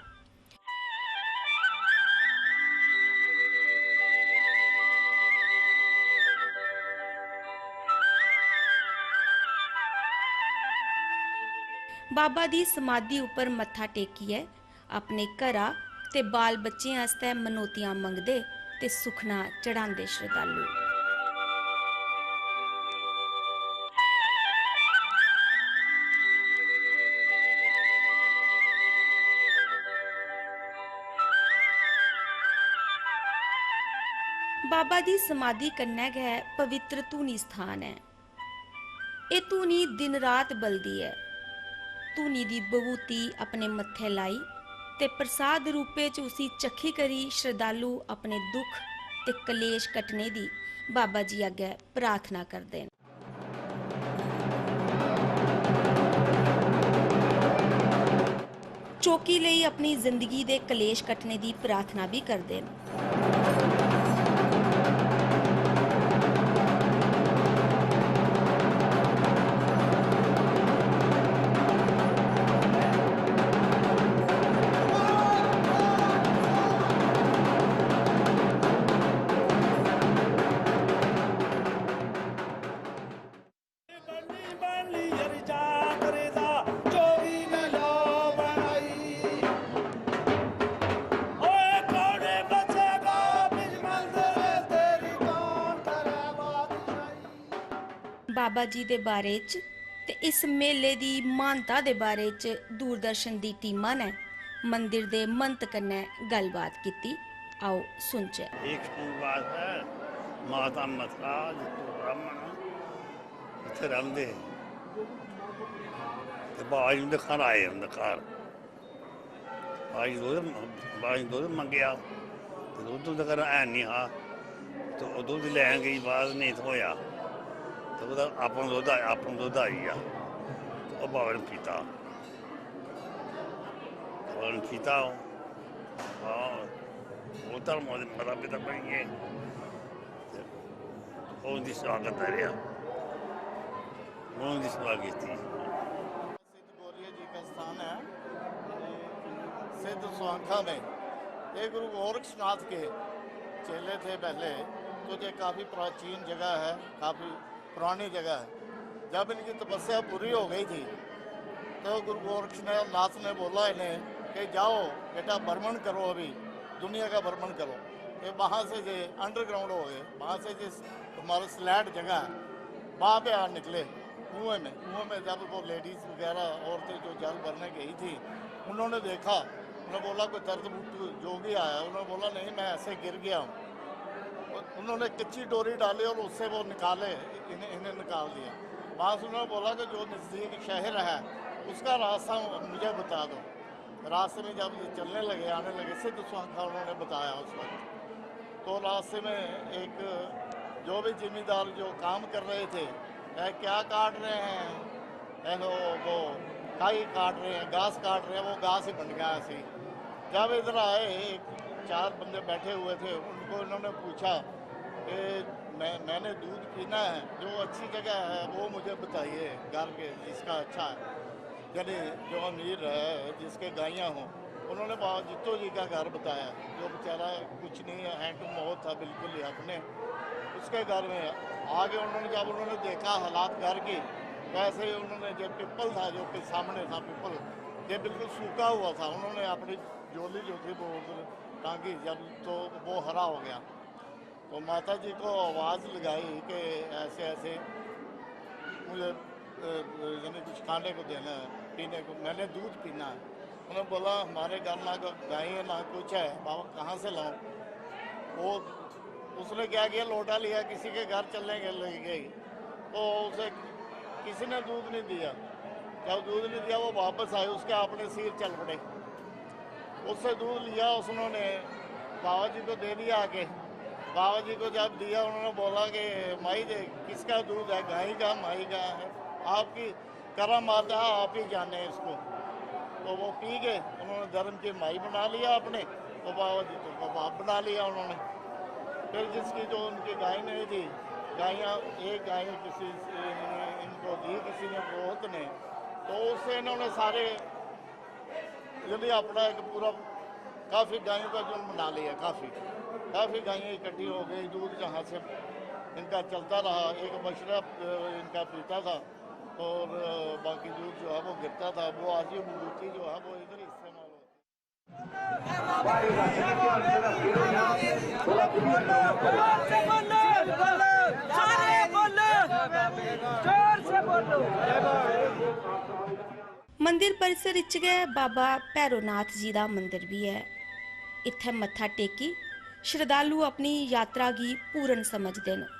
ਬਾਬਾ ਦੀ ਸਮਾਧੀ ਉੱਪਰ ਮੱਥਾ ਟੇਕੀਏ ਆਪਣੇ ਘਰਾਂ ਤੇ ਬਾਲ ਬੱਚਿਆਂ ਵਾਸਤੇ ਮਨੋਤੀਆਂ ਮੰਗਦੇ ਤੇ ਸੁਖਨਾ ਚੜਾਉਂਦੇ ਸ਼ਰਧਾਲੂ। ਬਾਬਾ ਦੀ ਸਮਾਧੀ कन्नै गै पवित्र धूनी स्थान है। ये धूनी दिन रात बलदी है। धूनी दी बभूति अपने मत्थे लाई ते प्रसाद रूपे च उसी चखी करी श्रद्धालु अपने दुख ते कलेश कटने दी बाबा जी अगे प्रार्थना करते हैं। चौकी लई अपनी जिंदगी दे कलेश कटने दी प्रार्थना भी करते हैं। बाबा जी दे बारे च ते इस मेले दी मानता दे बारे च दूरदर्शन दी टीमां ने मंदिर दे महंत कन्नै गलबात कीती। आओ सुनचे। एक बात है, माता मथुरा जितो ब्राह्मण इत्थे रहिंदे ते बाज नूं दिखाण आए उंदे घर। बाज दुध मंगया ते दुध उंदे घर है नहीं हा ते ओह दुध लैन गई बाज नहीं थ्होया तो अपना दुध आई गया तो बाबा ने पीता हाँ वो धर्म मता पिता बन गए उनकी स्वागत रहा उनकी सलाह की। सिद्ध गौरिया जी का स्थान है सिद्ध स्वांखा में। ये गुरु गोरक्षनाथ के चेले थे पहले, तो ये काफ़ी प्राचीन जगह है, काफ़ी पुरानी जगह है। जब इनकी तपस्या पूरी हो गई थी तो गुरु गोरक्षनाथ ने बोला इन्हें कि जाओ बेटा भ्रमण करो, अभी दुनिया का भ्रमण करो। ये वहाँ से जो अंडरग्राउंड हो गए, वहाँ से जिस हमारा स्लैट जगह है वहाँ पे आ निकले कुएँ में जब वो लेडीज़ वगैरह औरतें जो जल भरने गई थी उन्होंने देखा, उन्होंने बोला कोई दर्द जोगी आया, उन्होंने बोला नहीं मैं ऐसे गिर गया हूँ। उन्होंने कच्ची डोरी डाली और उससे वो निकाले, इन्हें निकाल दिया। वहाँ से उन्होंने बोला कि जो नज़दीक शहर है उसका रास्ता मुझे बता दो। रास्ते में जब चलने लगे आने लगे सिद्ध स्वांखा उन्होंने बताया उस वक्त। तो रास्ते में एक जो भी जिम्मेदार जो काम कर रहे थे, क्या काट रहे हैं, वो काई काट रहे हैं, घास काट रहे हैं, वो घास ही बन गया ऐसे। जब इधर आए 4 बंदे बैठे हुए थे, उनको इन्होंने पूछा कि मैंने दूध पीना है, जो अच्छी जगह है वो मुझे बताइए घर के जिसका अच्छा है, यानी जो अमीर है जिसके गायें हों। उन्होंने बाबा जितो जी का घर बताया, जो बेचारा कुछ नहीं है, हैंड टू माउथ था बिल्कुल ही अपने, उसके घर में आगे जब उन्होंने देखा हालात घर की, वैसे ही उन्होंने जो पिपल था जो कि सामने था पिपल, ये बिल्कुल सूखा हुआ था। उन्होंने अपनी जोली जो थी वो टांगी जब तो वो हरा हो गया, तो माता जी को आवाज़ लगाई कि ऐसे ऐसे मुझे यानी कुछ खाने को देना है, पीने को, मैंने दूध पीना है। उन्होंने बोला हमारे घर ना गाय है ना कुछ है, बाबा कहाँ से लाऊं। वो उसने क्या किया, लोटा लिया, किसी के घर चलने के ले गई, तो उसे किसी ने दूध नहीं दिया। जब दूध नहीं दिया वो वापस आए, उसके अपने सिर चल पड़े। उससे दूध लिया उसने बाबा जी को दे दिया आके। बाबा जी को जब दिया उन्होंने बोला कि माई दे किसका दूध है, गाय का माई का है, आपकी करम आता है, आप ही जाने इसको। तो वो पी गए, उन्होंने धर्म की माई बना लिया अपने, तो बाबा जी को बाप बना लिया उन्होंने। फिर जिसकी जो उनकी गाय नहीं थी, गायें एक गाय किसी इनको दी, किसी ने बहुत ने, तो उससे इन्होंने सारे यदि अपना एक पूरा काफ़ी गायों का जुल्म बना लिया। काफ़ी गायें इकट्ठी हो गई, दूध जहाँ से इनका चलता रहा। एक बछड़ा इनका पीता था और बाकी दूध जो है वो गिरता था। वो आज ही मूर्ति जो है वो इधर इस्तेमाल ਮੰਦਿਰ परिसर विच गए बाबा भैरोनाथ जी का मंदिर भी है। इत्थे मत्था टेकी श्रद्धालु अपनी यात्रा की पूर्ण समझते हैं।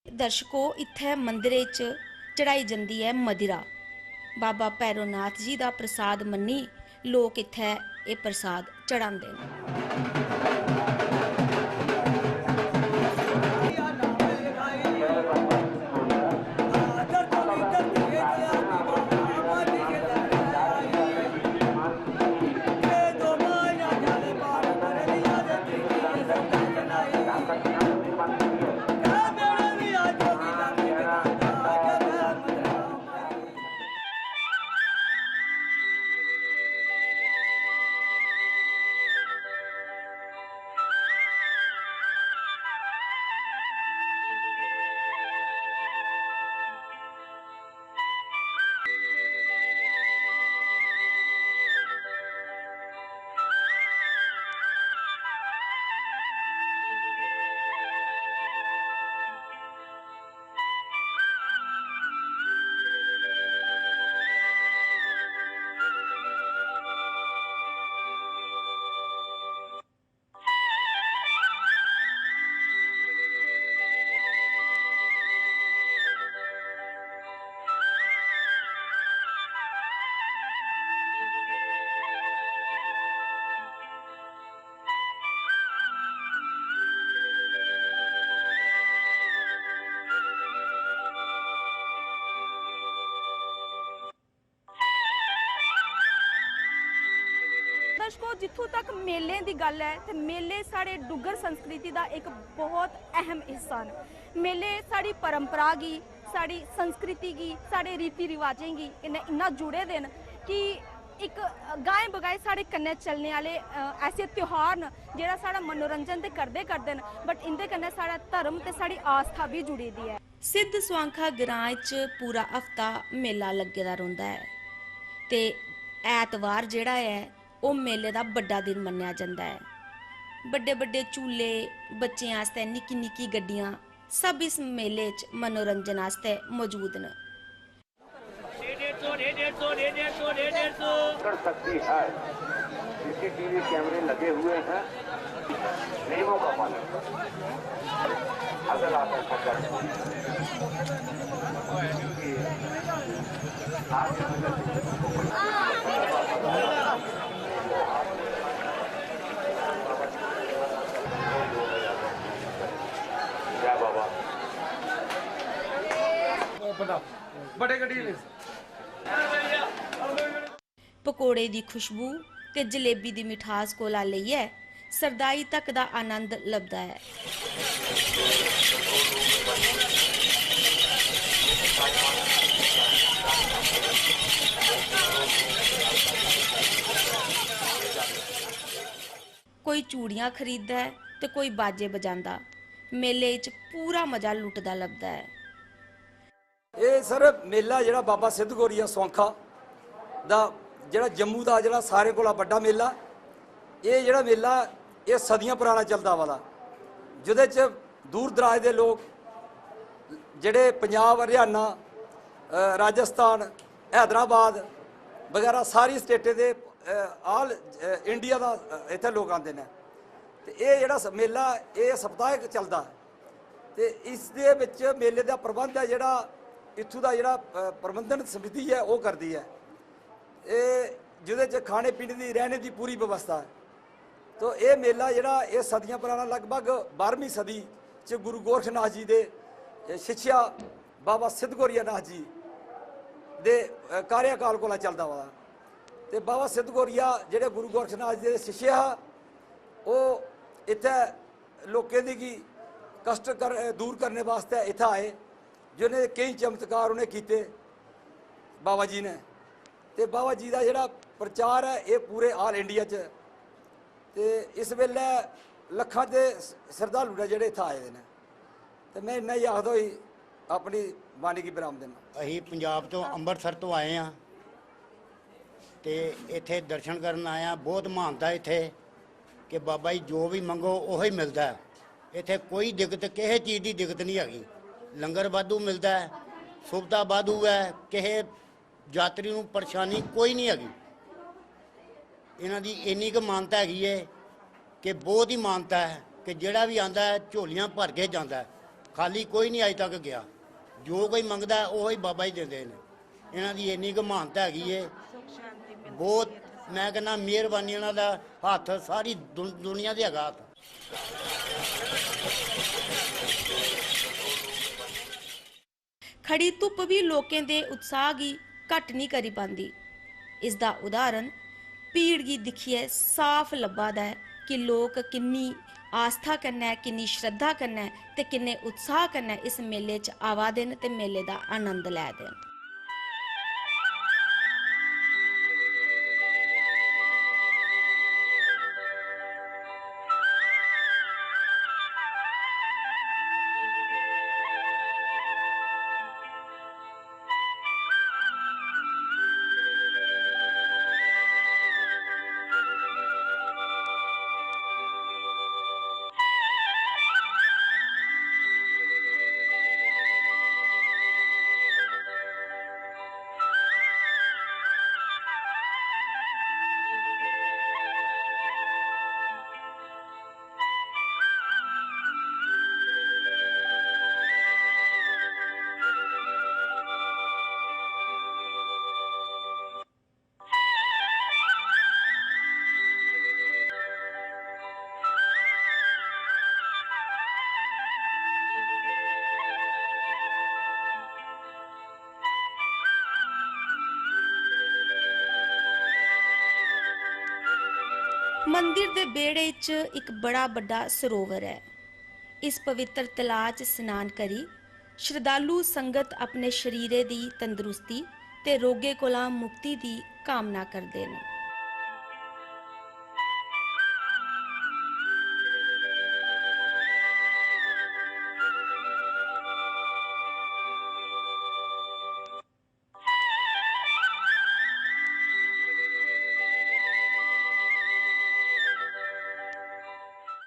दर्शकों इत्थे मंदिर चढ़ाई जाती है मदिरा। बाबा भैरोनाथ जी का प्रसाद मन्नी लोग इत्थे ये प्रसाद चढ़ाते हैं। दर्शकों जिथों तक मेले की गल है तो मेले साढ़े डुग्गर संस्कृति का एक बहुत अहम हिस्सा ने। मेले साड़ी परंपरा की, साड़ी संस्कृति की, साढ़े रीति रिवाजें की इन्ना जुड़े दे कि एक गाय बगाए साढ़े कन्ने चलने वाले ऐसे त्योहार न जेड़ा साड़ा मनोरंजन तो करते हैं, बट इनके कन्ने साड़ा धर्म ते साड़ी आस्था भी जुड़ी दी है। सिद्ध स्वांखा ग्रां च पूरा हफ्ता मेला लगे दा रहिंदा है ते ऐतवार जेड़ा है वो मेले का बड़ा दिन मन्निया जाता है। बड़े बड़े झूले, बच्चों आस्ते निक्की निक्की गड्डियां सब इस मेले च मनोरंजन आस्ते मौजूद न। कर सकती है, सीसीटीवी कैमरे लगे हुए हैं, नियमों का पालन अगर आप ऐसा करते क्या बाबा बड़े गड्डी पकौड़े की खुशबू ते जलेबी की मिठास कोला लईए सरदाई तक का आनंद लभदा है। ਕੋਈ ਚੂੜੀਆਂ ਖਰੀਦਦਾ ਹੈ ਤੇ ਕੋਈ ਬਾਜੇ ਵਜਾਉਂਦਾ। ਮੇਲੇ 'ਚ ਪੂਰਾ ਮਜ਼ਾ ਲੁੱਟਦਾ ਲੱਭਦਾ ਹੈ। ਇਹ ਸਰ ਮੇਲਾ ਜਿਹੜਾ ਬਾਬਾ ਸਿੱਧ ਗੋਰੀਆ ਸੌਂਖਾ ਦਾ ਜਿਹੜਾ ਜੰਮੂ ਦਾ ਜਿਹੜਾ ਸਾਰੇ ਕੋਲ ਵੱਡਾ ਮੇਲਾ, ਇਹ ਜਿਹੜਾ ਮੇਲਾ ਇਹ ਸਦੀਆਂ ਪੁਰਾਣਾ ਚੱਲਦਾ ਵਾਲਾ, ਜਿਹਦੇ 'ਚ ਦੂਰ ਦਰਾਜ ਦੇ ਲੋਕ ਜਿਹੜੇ ਪੰਜਾਬ, ਹਰਿਆਣਾ, ਰਾਜਸਥਾਨ, ਹੈਦਰਾਬਾਦ ਵਗੈਰਾ ਸਾਰੀ ਸਟੇਟਾਂ ਦੇ ਆਲ ਇੰਡੀਆ ਦਾ ਇੱਥੇ ਲੋਕ ਆਉਂਦੇ ਨੇ। ਤੇ ਇਹ ਜਿਹੜਾ ਮੇਲਾ ਇਹ ਸਪਤਾਹਿਕ ਚੱਲਦਾ ਤੇ ਇਸ ਦੇ ਵਿੱਚ ਮੇਲੇ ਦਾ ਪ੍ਰਬੰਧ ਹੈ ਜਿਹੜਾ ਇੱਥੋਂ ਦਾ ਜਿਹੜਾ ਪ੍ਰਬੰਧਨ ਸਮਿਤੀ ਹੈ ਉਹ ਕਰਦੀ ਹੈ। ਇਹ ਜਿਹਦੇ 'ਚ ਖਾਣੇ ਪੀਣੇ ਦੀ ਰਹਿਣੇ ਦੀ ਪੂਰੀ ਵਿਵਸਥਾ ਹੈ। ਤੋ ਇਹ ਮੇਲਾ ਜਿਹੜਾ ਇਹ ਸਦੀਆਂ ਪੁਰਾਣਾ ਲਗਭਗ 12ਵੀਂ ਸਦੀ 'ਚ ਗੁਰੂ ਗੋਰਖਨਾਥ ਜੀ ਦੇ ਸਿੱਖਿਆ ਬਾਬਾ ਸਿੱਧ ਗੋਰੀਆ ਨਾਥ ਜੀ ਦੇ ਕਾਰਿਆਕਾਲ ਕੋਲ ਚੱਲਦਾ ਵਾ। ਤੇ ਬਾਬਾ ਸਿੱਧ ਗੋਰੀਆ ਜਿਹੜੇ ਗੁਰੂ ਗੋਰਖਨਾਥ ਜੀ ਦੇ ਸਿੱਖਿਆ ਉਹ ਇੱਥੇ ਲੋਕਾਂ ਦੀ ਕੀ ਕਸ਼ਟ ਦੂਰ ਕਰਨੇ ਵਾਸਤੇ ਇੱਥੇ ਆਏ, ਜਿਹਨੇ ਕਈ ਚਮਤਕਾਰ ਉਹਨੇ ਕੀਤੇ ਬਾਬਾ ਜੀ ਨੇ। ਤੇ ਬਾਬਾ ਜੀ ਦਾ ਜਿਹੜਾ ਪ੍ਰਚਾਰ ਹੈ ਇਹ ਪੂਰੇ ਆਲ ਇੰਡੀਆ 'ਚ, ਤੇ ਇਸ ਵੇਲੇ ਲੱਖਾਂ ਦੇ ਸ਼ਰਧਾਲੂ ਨੇ ਜਿਹੜੇ ਇੱਥੇ ਆਏ ਨੇ। ਤੇ ਮੈਂ ਇੰਨਾ ਹੀ ਆਖਦਾ ਹੋਈ ਆਪਣੀ ਬਾਣੀ ਕੀ ਵਿਰਾਮ ਦੇਣਾ। ਅਸੀਂ ਪੰਜਾਬ ਤੋਂ ਅੰਮ੍ਰਿਤਸਰ ਤੋਂ ਆਏ ਹਾਂ ਤੇ ਇੱਥੇ ਦਰਸ਼ਨ ਕਰਨ ਆਏ ਹਾਂ। ਬਹੁਤ ਮਾਨਤਾ ਇੱਥੇ ਕਿ ਬਾਬਾ ਜੀ ਜੋ ਵੀ ਮੰਗੋ ਉਹੀ ਮਿਲਦਾ ਹੈ। ਇੱਥੇ ਕੋਈ ਦਿੱਕਤ ਕਿਸੇ ਚੀਜ਼ ਦੀ ਦਿੱਕਤ ਨਹੀਂ ਹੈਗੀ। ਲੰਗਰ ਵਾਧੂ ਮਿਲਦਾ ਹੈ, ਸੁਵਿਧਾ ਵਾਧੂ ਹੈ, ਕਿਸੇ ਯਾਤਰੀ ਨੂੰ ਪਰੇਸ਼ਾਨੀ ਕੋਈ ਨਹੀਂ ਹੈਗੀ। ਇਹਨਾਂ ਦੀ ਇੰਨੀ ਕੁ ਮਾਨਤਾ ਹੈਗੀ ਹੈ ਕਿ ਬਹੁਤ ਹੀ ਮਾਨਤਾ ਹੈ ਕਿ ਜਿਹੜਾ ਵੀ ਆਂਦਾ ਹੈ ਝੋਲੀਆਂ ਭਰ ਕੇ ਜਾਂਦਾ ਹੈ, ਖਾਲੀ ਕੋਈ ਨਹੀਂ ਅਜੇ ਤੱਕ ਗਿਆ। ਜੋ ਕੋਈ ਮੰਗਦਾ ਉਹੀ ਬਾਬਾ ਜੀ ਦਿੰਦੇ ਨੇ। ਇਹਨਾਂ ਦੀ ਇੰਨੀ ਕੁ ਮਾਨਤਾ ਹੈਗੀ ਹੈ ਬਹੁਤ। ਮੈਂ ਕਹਿੰਦਾ ਮਿਹਰਬਾਨੀ ਇਹਨਾਂ ਦਾ ਹੱਥ ਸਾਰੀ ਦੁਨੀਆ ਦੇ ਹੈਗਾ ਹੱਥ। ਖੜੀ ਧੁੱਪ ਵੀ ਲੋਕਾਂ ਦੇ ਉਤਸ਼ਾਹ ਦੀ ਘਟ नहीं करी पाती। इसका उदाहरण भीड़ की दिखिए साफ लभदा है कि लोग किन्नी आस्था कन्नै, किन्नी श्रद्धा कन्नै ते किन्ने उत्साह कन्नै इस मेले च आवा दे न ते मेले का आनंद लै दे। मंदिर दे बेड़े च एक बड़ा बड़ा सरोवर है। इस पवित्र तलाऽ च स्नान करी श्रद्धालु संगत अपने शरीरे दी तंदुरुस्ती ते रोगे कोला मुक्ति दी कामना करदे न।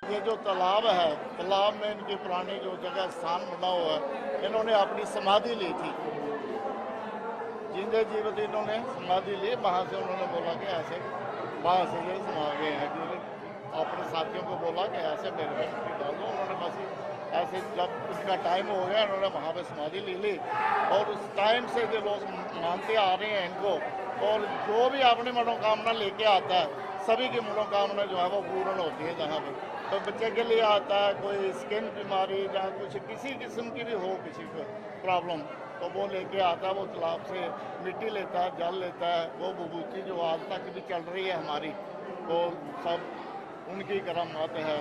ये जो तालाब है, तालाब में इनकी पुरानी जो जगह स्थान बना हुआ है, इन्होंने अपनी समाधि ली थी। जिंदे जीवित इन्होंने समाधि ली, वहाँ से उन्होंने बोला कि ऐसे वहाँ से ये समा गए हैं। अपने साथियों को बोला कि ऐसे मेरे में डाल दो। उन्होंने बस ऐसे जब उसका टाइम हो गया उन्होंने वहाँ पे समाधि ले ली और उस टाइम से जो लोग मानते आ रहे हैं इनको, और जो भी अपनी मनोकामना लेके आता है सभी की मनोकामना जो है वो पूर्ण होती है। जहाँ पे तो बच्चे के लिए आता है कोई स्किन बीमारी या कुछ किसी किस्म की भी हो, किसी को प्रॉब्लम, तो वो लेके आता है। वो तालाब से मिट्टी लेता है, जल लेता है। वो विभूति जो आज तक भी चल रही है हमारी, वो सब उनकी करामात है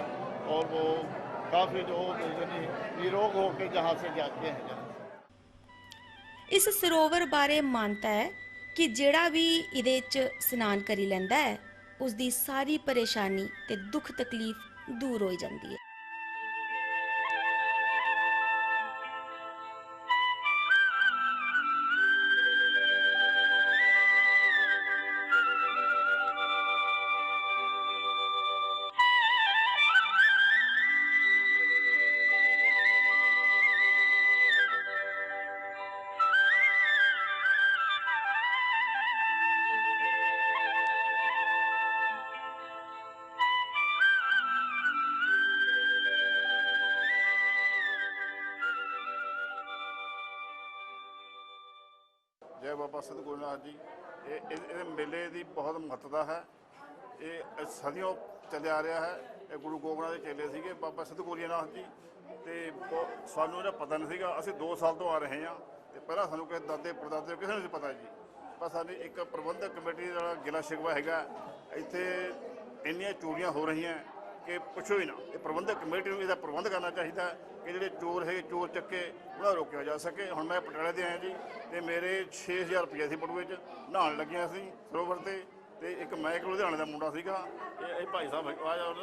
और वो काफ़ी जो निरोग होके जहाँ से जाते हैं। इस सरोवर बारे मानता है कि जेड़ा भी इहदे च स्नान करी लैंदा है ਉਸ ਦੀ ਸਾਰੀ ਪਰੇਸ਼ਾਨੀ ਤੇ ਦੁੱਖ ਤਕਲੀਫ ਦੂਰ ਹੋ ਜਾਂਦੀ ਹੈ। ਜੈ ਬਾਬਾ ਸਿੱਧ ਗੋਰੀਨਾਥ ਜੀ। ਇਹ ਮੇਲੇ ਦੀ ਬਹੁਤ ਮਹੱਤਤਾ ਹੈ। ਇਹ ਸਦੀਆਂ ਚੱਲਿਆ ਆ ਰਿਹਾ ਹੈ। ਇਹ ਗੁਰੂ ਗੋਬਿੰਦ ਦੇ ਚੇਲੇ ਸੀਗੇ ਬਾਬਾ ਸਿੱਧ ਗੋਰੀਨਾਥ ਜੀ, ਤੇ ਸਾਨੂੰ ਇਹਦਾ ਪਤਾ ਨਹੀਂ ਸੀਗਾ। ਅਸੀਂ 2 ਸਾਲ ਤੋਂ ਆ ਰਹੇ ਹਾਂ, ਤੇ ਪਹਿਲਾਂ ਸਾਨੂੰ ਕਿਸੇ ਦਾਦੇ ਪੜਦਾਦੇ ਕਿਸੇ ਨੂੰ ਨਹੀਂ ਪਤਾ ਜੀ। ਪਰ ਸਾਡੀ ਇੱਕ ਪ੍ਰਬੰਧਕ ਕਮੇਟੀ ਦਾ ਗਿਲਾ ਸ਼ਿਕਵਾ ਹੈਗਾ, ਇੱਥੇ ਇੰਨੀਆਂ ਚੋਰੀਆਂ ਹੋ ਰਹੀਆਂ ਕਿ ਪੁੱਛੋ ਹੀ ਨਾ। ਇਹ ਪ੍ਰਬੰਧਕ ਕਮੇਟੀ ਨੂੰ ਇਹਦਾ ਪ੍ਰਬੰਧ ਕਰਨਾ ਚਾਹੀਦਾ ਕਿ ਜਿਹੜੇ ਚੋਰ ਹੈਗੇ, ਚੋਰ ਚੱਕੇ, ਉਹਨਾਂ ਨੂੰ ਰੋਕਿਆ ਜਾ ਸਕੇ। ਹੁਣ ਮੈਂ ਪਟਿਆਲੇ ਦੇ ਆਇਆ ਜੀ, ਤੇ ਮੇਰੇ 6000 ਰੁਪਏ ਸੀ ਬਟੂਏ 'ਚ, ਨਹਾਉਣ ਲੱਗਿਆ ਸੀ ਸਰੋਵਰ ਤੇ ਇੱਕ ਮੈਂ ਇੱਕ ਲੁਧਿਆਣੇ ਦਾ ਮੁੰਡਾ ਸੀਗਾ, ਇਹ ਭਾਈ ਸਾਹਿਬ ਆ ਜਾ,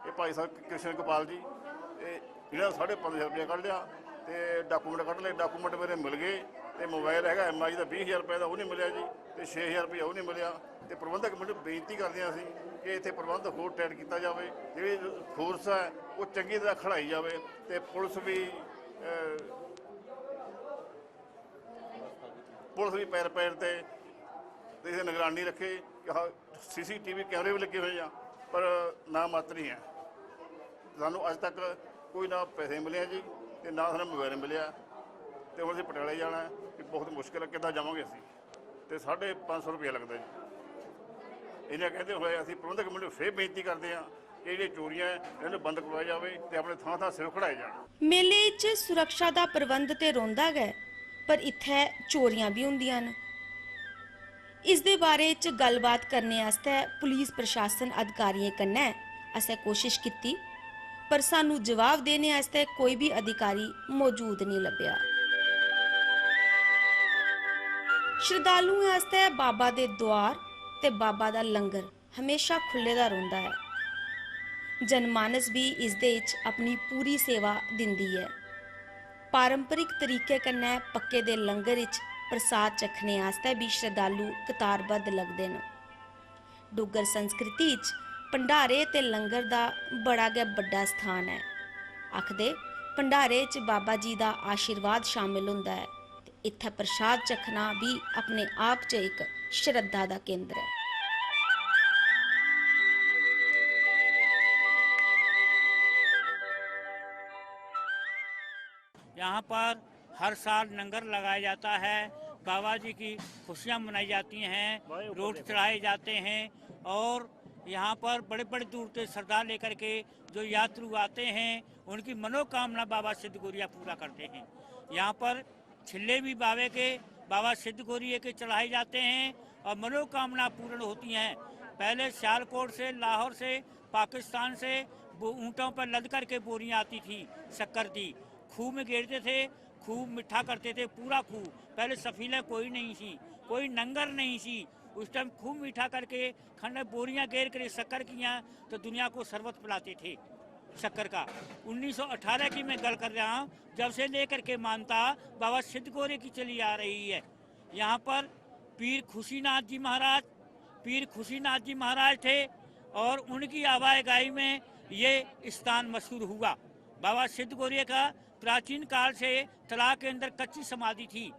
ਇਹ ਭਾਈ ਸਾਹਿਬ ਕ੍ਰਿਸ਼ਨ ਗੋਪਾਲ ਜੀ, ਇਹਨਾਂ ਦਾ 5,500 ਰੁਪਏ ਕੱਢ ਲਿਆ ਤੇ ਡਾਕੂਮੈਂਟ ਕੱਢ ਲਏ। ਡਾਕੂਮੈਂਟ ਮੇਰੇ ਮਿਲ ਗਏ, ਤੇ ਮੋਬਾਈਲ ਹੈਗਾ MI ਦਾ 20,000 ਰੁਪਏ ਦਾ, ਉਹ ਨਹੀਂ ਮਿਲਿਆ ਜੀ, ਤੇ 6,000 ਰੁਪਏ ਉਹ ਨਹੀਂ ਮਿਲਿਆ। ਤੇ ਪ੍ਰਬੰਧਕ ਕਮੇਟੀ ਨੂੰ ਬੇਨਤੀ ਕਰਦੇ ਹਾਂ ਅਸੀਂ ਕਿ ਇੱਥੇ ਪ੍ਰਬੰਧ ਹੋਰ ਟਾਈਟ ਕੀਤਾ ਜਾਵੇ, ਜਿਹੜੀ ਫੋਰਸ ਹੈ ਉਹ ਚੰਗੀ ਤਰ੍ਹਾਂ ਖੜਾਈ ਜਾਵੇ, ਤੇ ਪੁਲਿਸ ਵੀ ਪੈਰ ਤੇ ਇਹਦੀ ਨਿਗਰਾਨੀ ਰੱਖੇ। CCTV ਕੈਮਰੇ ਵੀ ਲੱਗੇ ਹੋਏ ਆ, ਪਰ ਨਾ ਮਾਤਰ ਹੀ ਹੈ। ਸਾਨੂੰ ਅੱਜ ਤੱਕ ਕੋਈ ਨਾ ਪੈਸੇ ਮਿਲੇ ਜੀ, ਤੇ ਨਾ ਸਾਨੂੰ ਮੋਬਾਈਲ ਮਿਲਿਆ, ਤੇ ਹੁਣ ਅਸੀਂ ਪਟਿਆਲੇ ਜਾਣਾ ਕਿ ਬਹੁਤ ਮੁਸ਼ਕਿਲ ਹੈ, ਕਿੱਦਾਂ ਜਾਵਾਂਗੇ ਅਸੀਂ, ਤੇ 550 ਰੁਪਏ ਲੱਗਦਾ ਜੀ। ਇਹਨਾਂ ਕਹਿੰਦੇ ਹੋਏ ਅਸੀਂ ਪ੍ਰਬੰਧਕ ਕਮੇਟੀ ਨੂੰ ਫੇਰ ਬੇਨਤੀ ਕਰਦੇ ਹਾਂ ਕਿ ਜਿਹੜੀਆਂ ਚੋਰੀਆਂ ਇਹਨਾਂ ਨੂੰ ਬੰਦ ਕਰਵਾਇਆ ਜਾਵੇ ਤੇ ਆਪਣੇ ਥਾਂ ਸਿਰ ਖੜਾਏ ਜਾਣ। ਮੇਲੇ 'ਚ ਸੁਰੱਖਿਆ ਦਾ ਪ੍ਰਬੰਧ ਤੇ ਰੋਂਦਾ ਹੈ, ਪਰ ਇੱਥੇ ਚੋਰੀਆਂ ਵੀ ਹੁੰਦੀਆਂ ਨੇ। ਇਸ ਦੇ ਬਾਰੇ 'ਚ ਗੱਲਬਾत करने वास्ते पुलिस प्रशासन अधिकारियों कन्नै असें कोशिश की, पर सानू जवाब देने वास्ते कोई भी अधिकारी मौजूद नहीं लभ्या। श्रद्धालुओं वास्ते बाबा दे द्वार ते बाबा दा लंगर हमेशा खुले दा रहिंदा है। जनमानस भी इस दे विच अपनी पूरी सेवा दिंदी है। पारंपरिक तरीके कन्नै पक्के दे लंगर विच प्रसाद चखने वास्ते भी श्रद्धालु कतारबद्ध लगदे न। डुग्गर संस्कृति च भंडारे ते लंगर दा बड़ा गै बड्डा स्थान है। आखदे भंडारे च बाबा जी दा आशीर्वाद शामिल हुंदा है, ते इत्थे प्रसाद चखना भी अपने आप च एक श्रद्धा दा केंद्र है। यहाँ पर हर साल लंगर लगाया जाता है, बाबा जी की खुशियाँ मनाई जाती हैं, रोट चढ़ाए जाते हैं, और यहाँ पर बड़े बड़े दूर से श्रद्धा लेकर के जो यात्रु आते हैं उनकी मनोकामना बाबा सिद्ध गौरिया पूरा करते हैं। यहाँ पर छिल्ले भी बाबा सिद्ध गौरिया के चढ़ाए जाते हैं और मनोकामना पूर्ण होती हैं। पहले सियालकोट से, लाहौर से, पाकिस्तान से ऊँटों पर लद करके बोरियाँ आती थी शक्कर की, खूह में गेरते थे, खूब मिठा करते थे, पूरा खूह। पहले सफीला कोई नहीं थी, कोई नंगर नहीं थी, उस टाइम खूब मीठा करके खंड बोरियां गेर कर शक्कर किया तो दुनिया को शरबत पिलाते थे शक्कर का। 1918 की मैं गल कर रहा हूँ, जब से लेकर के मानता बाबा सिद्ध गौरिया की चली आ रही है। यहाँ पर पीर खुशीनाथ जी महाराज थे, और उनकी आवाजाही में ये स्थान मशहूर हुआ। बाबा सिद्ध गौरिया का प्राचीन काल से तलाब के अंदर कच्ची समाधि थी।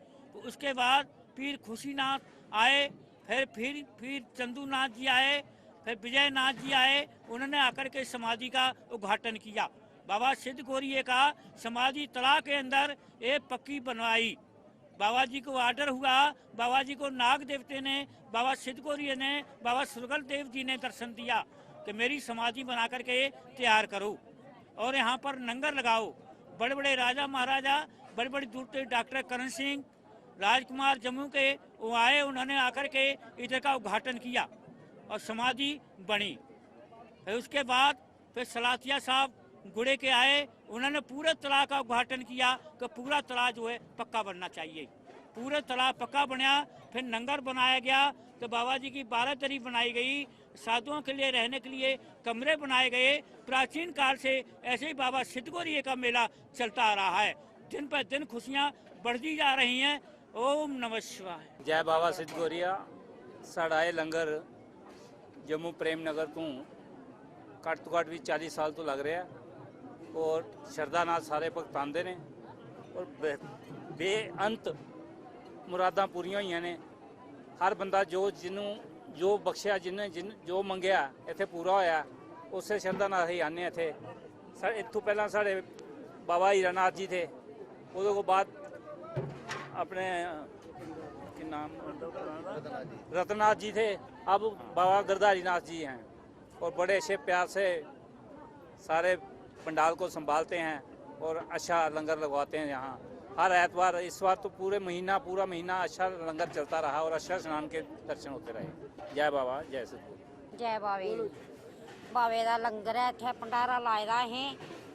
उसके बाद पीर खुशीनाथ आए, फिर चंदूनाथ जी आए, फिर विजयनाथ जी आए, उन्होंने आकर के समाधि का उद्घाटन किया। बाबा सिद्ध गौरिया का समाधि तलाब के अंदर एक पक्की बनवाई। बाबा जी को आर्डर हुआ, बाबा जी को नाग देवते ने, बाबा सिद्ध गौरिया ने, बाबा सुरगल देव जी ने दर्शन दिया कि मेरी समाधि बना करके तैयार करो और यहाँ पर लंगर लगाओ। बड़े बड़े राजा महाराजा, बड़े बड़े दूर से डॉक्टर करण सिंह, राजकुमार जम्मू के वो आए, उन्होंने आकर के इधर का उद्घाटन किया और समाधि बनी। फिर उसके बाद फिर सलातिया साहब गुड़े के आए, उन्होंने पूरे तलाब का उद्घाटन किया कि पूरा तलाब जो है पक्का बनना चाहिए। पूरे तालाब पक्का बनया, फिर लंगर बनाया गया, तो बाबा जी की 12 तरी बनाई गई, साधुओं के लिए रहने के लिए कमरे बनाए गए। प्राचीन काल से ऐसे ही बाबा सिद्ध गौरिया का मेला चलता आ रहा है। दिन पर दिन खुशियाँ बढ़ती जा रही हैं। ओम नमः शिवाय। जय बाबा सिद्ध गौरिया। साड़ा ये लंगर जम्मू प्रेम नगर तो घट तो घट भी 40 साल तो लग रहा है और शरदा नाल सारे भगत आते ने और बेअंत मुरादां पूरियां होईयां ने। हर बंदा जो जिन्हों जो बख्शिया जिन्हें जो मंगया इत्थे पूरा होया। उस शरदा नाल ही आने इत्थे। इत्थों पहला साढ़े बाबा हीरानाथ जी थे, उदों को बाद अपने कि नाम रतनाथ जी थे, अब बाबा गिरधारी नाथ जी हैं और बड़े अच्छे प्यार से सारे पंडाल को संभालते हैं और अच्छा लंगर लगवाते हैं यहाँ हर एतवार। इस बार तो पूरा महीना अच्छा लंगर चलता रहा और अच्छा स्नान के दर्शन होते रहे। जय बाबा, जय सतगुरु। जय बाबे। बाबे का लंगर है, इत्थे भंडारा लाए दा है,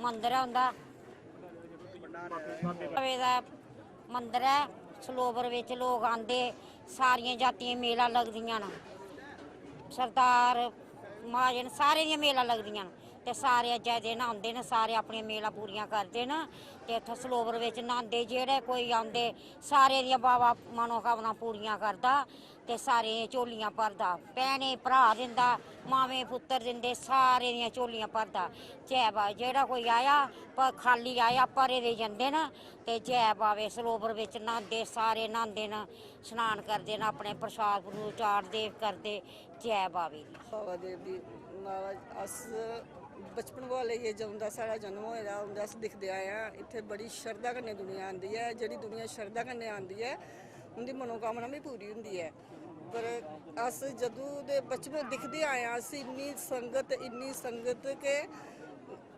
मंदिर है उनका। बाबे का मंदिर है, सलोवर विच लोग आंदे, सारियां जातियां मेला लगदियां न, सरदार महाजन सारे दियां मेला लगदियां न ते सारे अज्जै दिन आंदे न, सारे अपनी मेला पूरियां करदे न ते इत्थे सलोवर विच नहांदे। जेह्ड़े कोई आंदे सारे दियां बाबा मनोकामना पूरियां करदा ते सारे झोलियां भरदा, भैनें भरा दिंदा, मावें पुत्तर दिंदे, सारे दियां झोलियां भरदा। जय बाबा। जेह्ड़ा कोई आया खाली आया भरे दे जंदे न ते जय बाबे सरोवर बिच न्हांदे, सारे न्हांदे न, स्नान करदे न, अपने प्रसाद प्रसूद चाढ़दे करदे। जय बाबे। बाबा देव दी अस बचपन कोला लेइयै जदूं दा साढ़ा जन्म होए दा उं'दा अस दिखदे आए आं। इत्थे बड़ी शरधा कन्नै दुनिया आंदी है। जेह्ड़ी दुनिया शरधा कन्नै आंदी है उं'दी मनोकामना भी पूरी होंदी है। पर अस जदूं दे बचपन दिखदे आए आं, अस इन्नी संगत के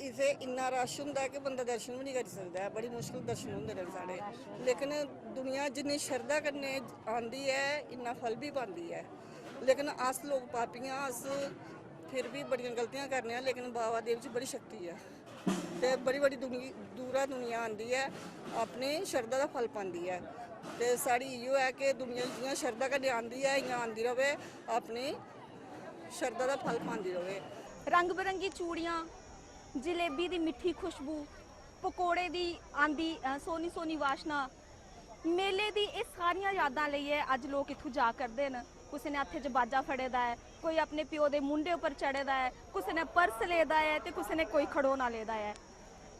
इत्थे इन्ना रश होंदा कि बंदा दर्शन भी नहीं करी सकदा है। बड़ी मुश्किल दर्शन होंदे न साढ़े। लेकिन दुनिया जिन्नी शरधा कन्नै आंदी है इन्ना फल भी पांदी है। लेकिन अस लोग पापियां, अस फिर भी बड़ियां गलतियां करने हैं। लेकिन बाबा देव च बड़ी शक्ति है ते बड़ी दूरा दुनिया आंदी है, अपनी शरधा का फल पांदी है। ते साड़ी इयो है कि दुनिया जियां शरधा कन्नै आंदी है इयां आंदी रवे, अपनी शरधा का फल पांदी रवे। रंग बिरंगी चूड़ियाँ, जलेबी दी मिठी खुशबू, पकौड़े दी आंदी सोनी सोनी वाशना, मेले दी ये सारियां यादां लइयै अज लोग इत्थों जा करदे न। किसी ने हत्थ च बाजा फड़े दा है, कोई अपने प्यो दे मुंडे उपर चढ़े दा है, किसी ने पर्स लेदा है ते किसी ने कोई खड़ोना लेदा है।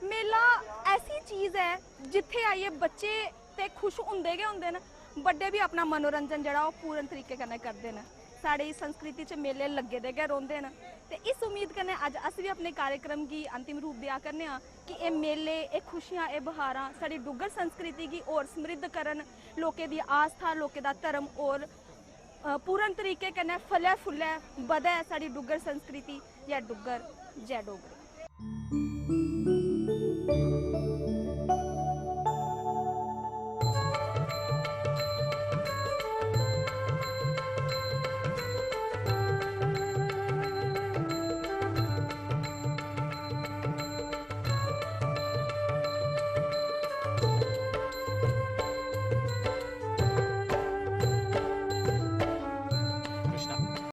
मेला ऐसी चीज़ है जिथे आइए बच्चे ते खुश होंदे गै होंदे न, बड्डे भी अपना मनोरंजन जेह्ड़ा ओह् पूर्ण तरीके कन्नै करदे न। साड़ी संस्कृति च मेले लग्गे दे गै रौंह्दे न ते इस उम्मीद कन्नै अज अस भी अपने कार्यक्रम गी अंतिम रूप देआ करने आं कि एह् मेले, एह् खुशियां, एह् बहारां साड़ी डुग्गर संस्कृति गी होर समृद्ध करन, लोकें दी आस्था, लोकें दा धर्म होर पूर्ण तरीके कन्नै फलै फुल्लै बधै साड़ी डुग्गर संस्कृति। जय डुग्गर, जय डोगरी।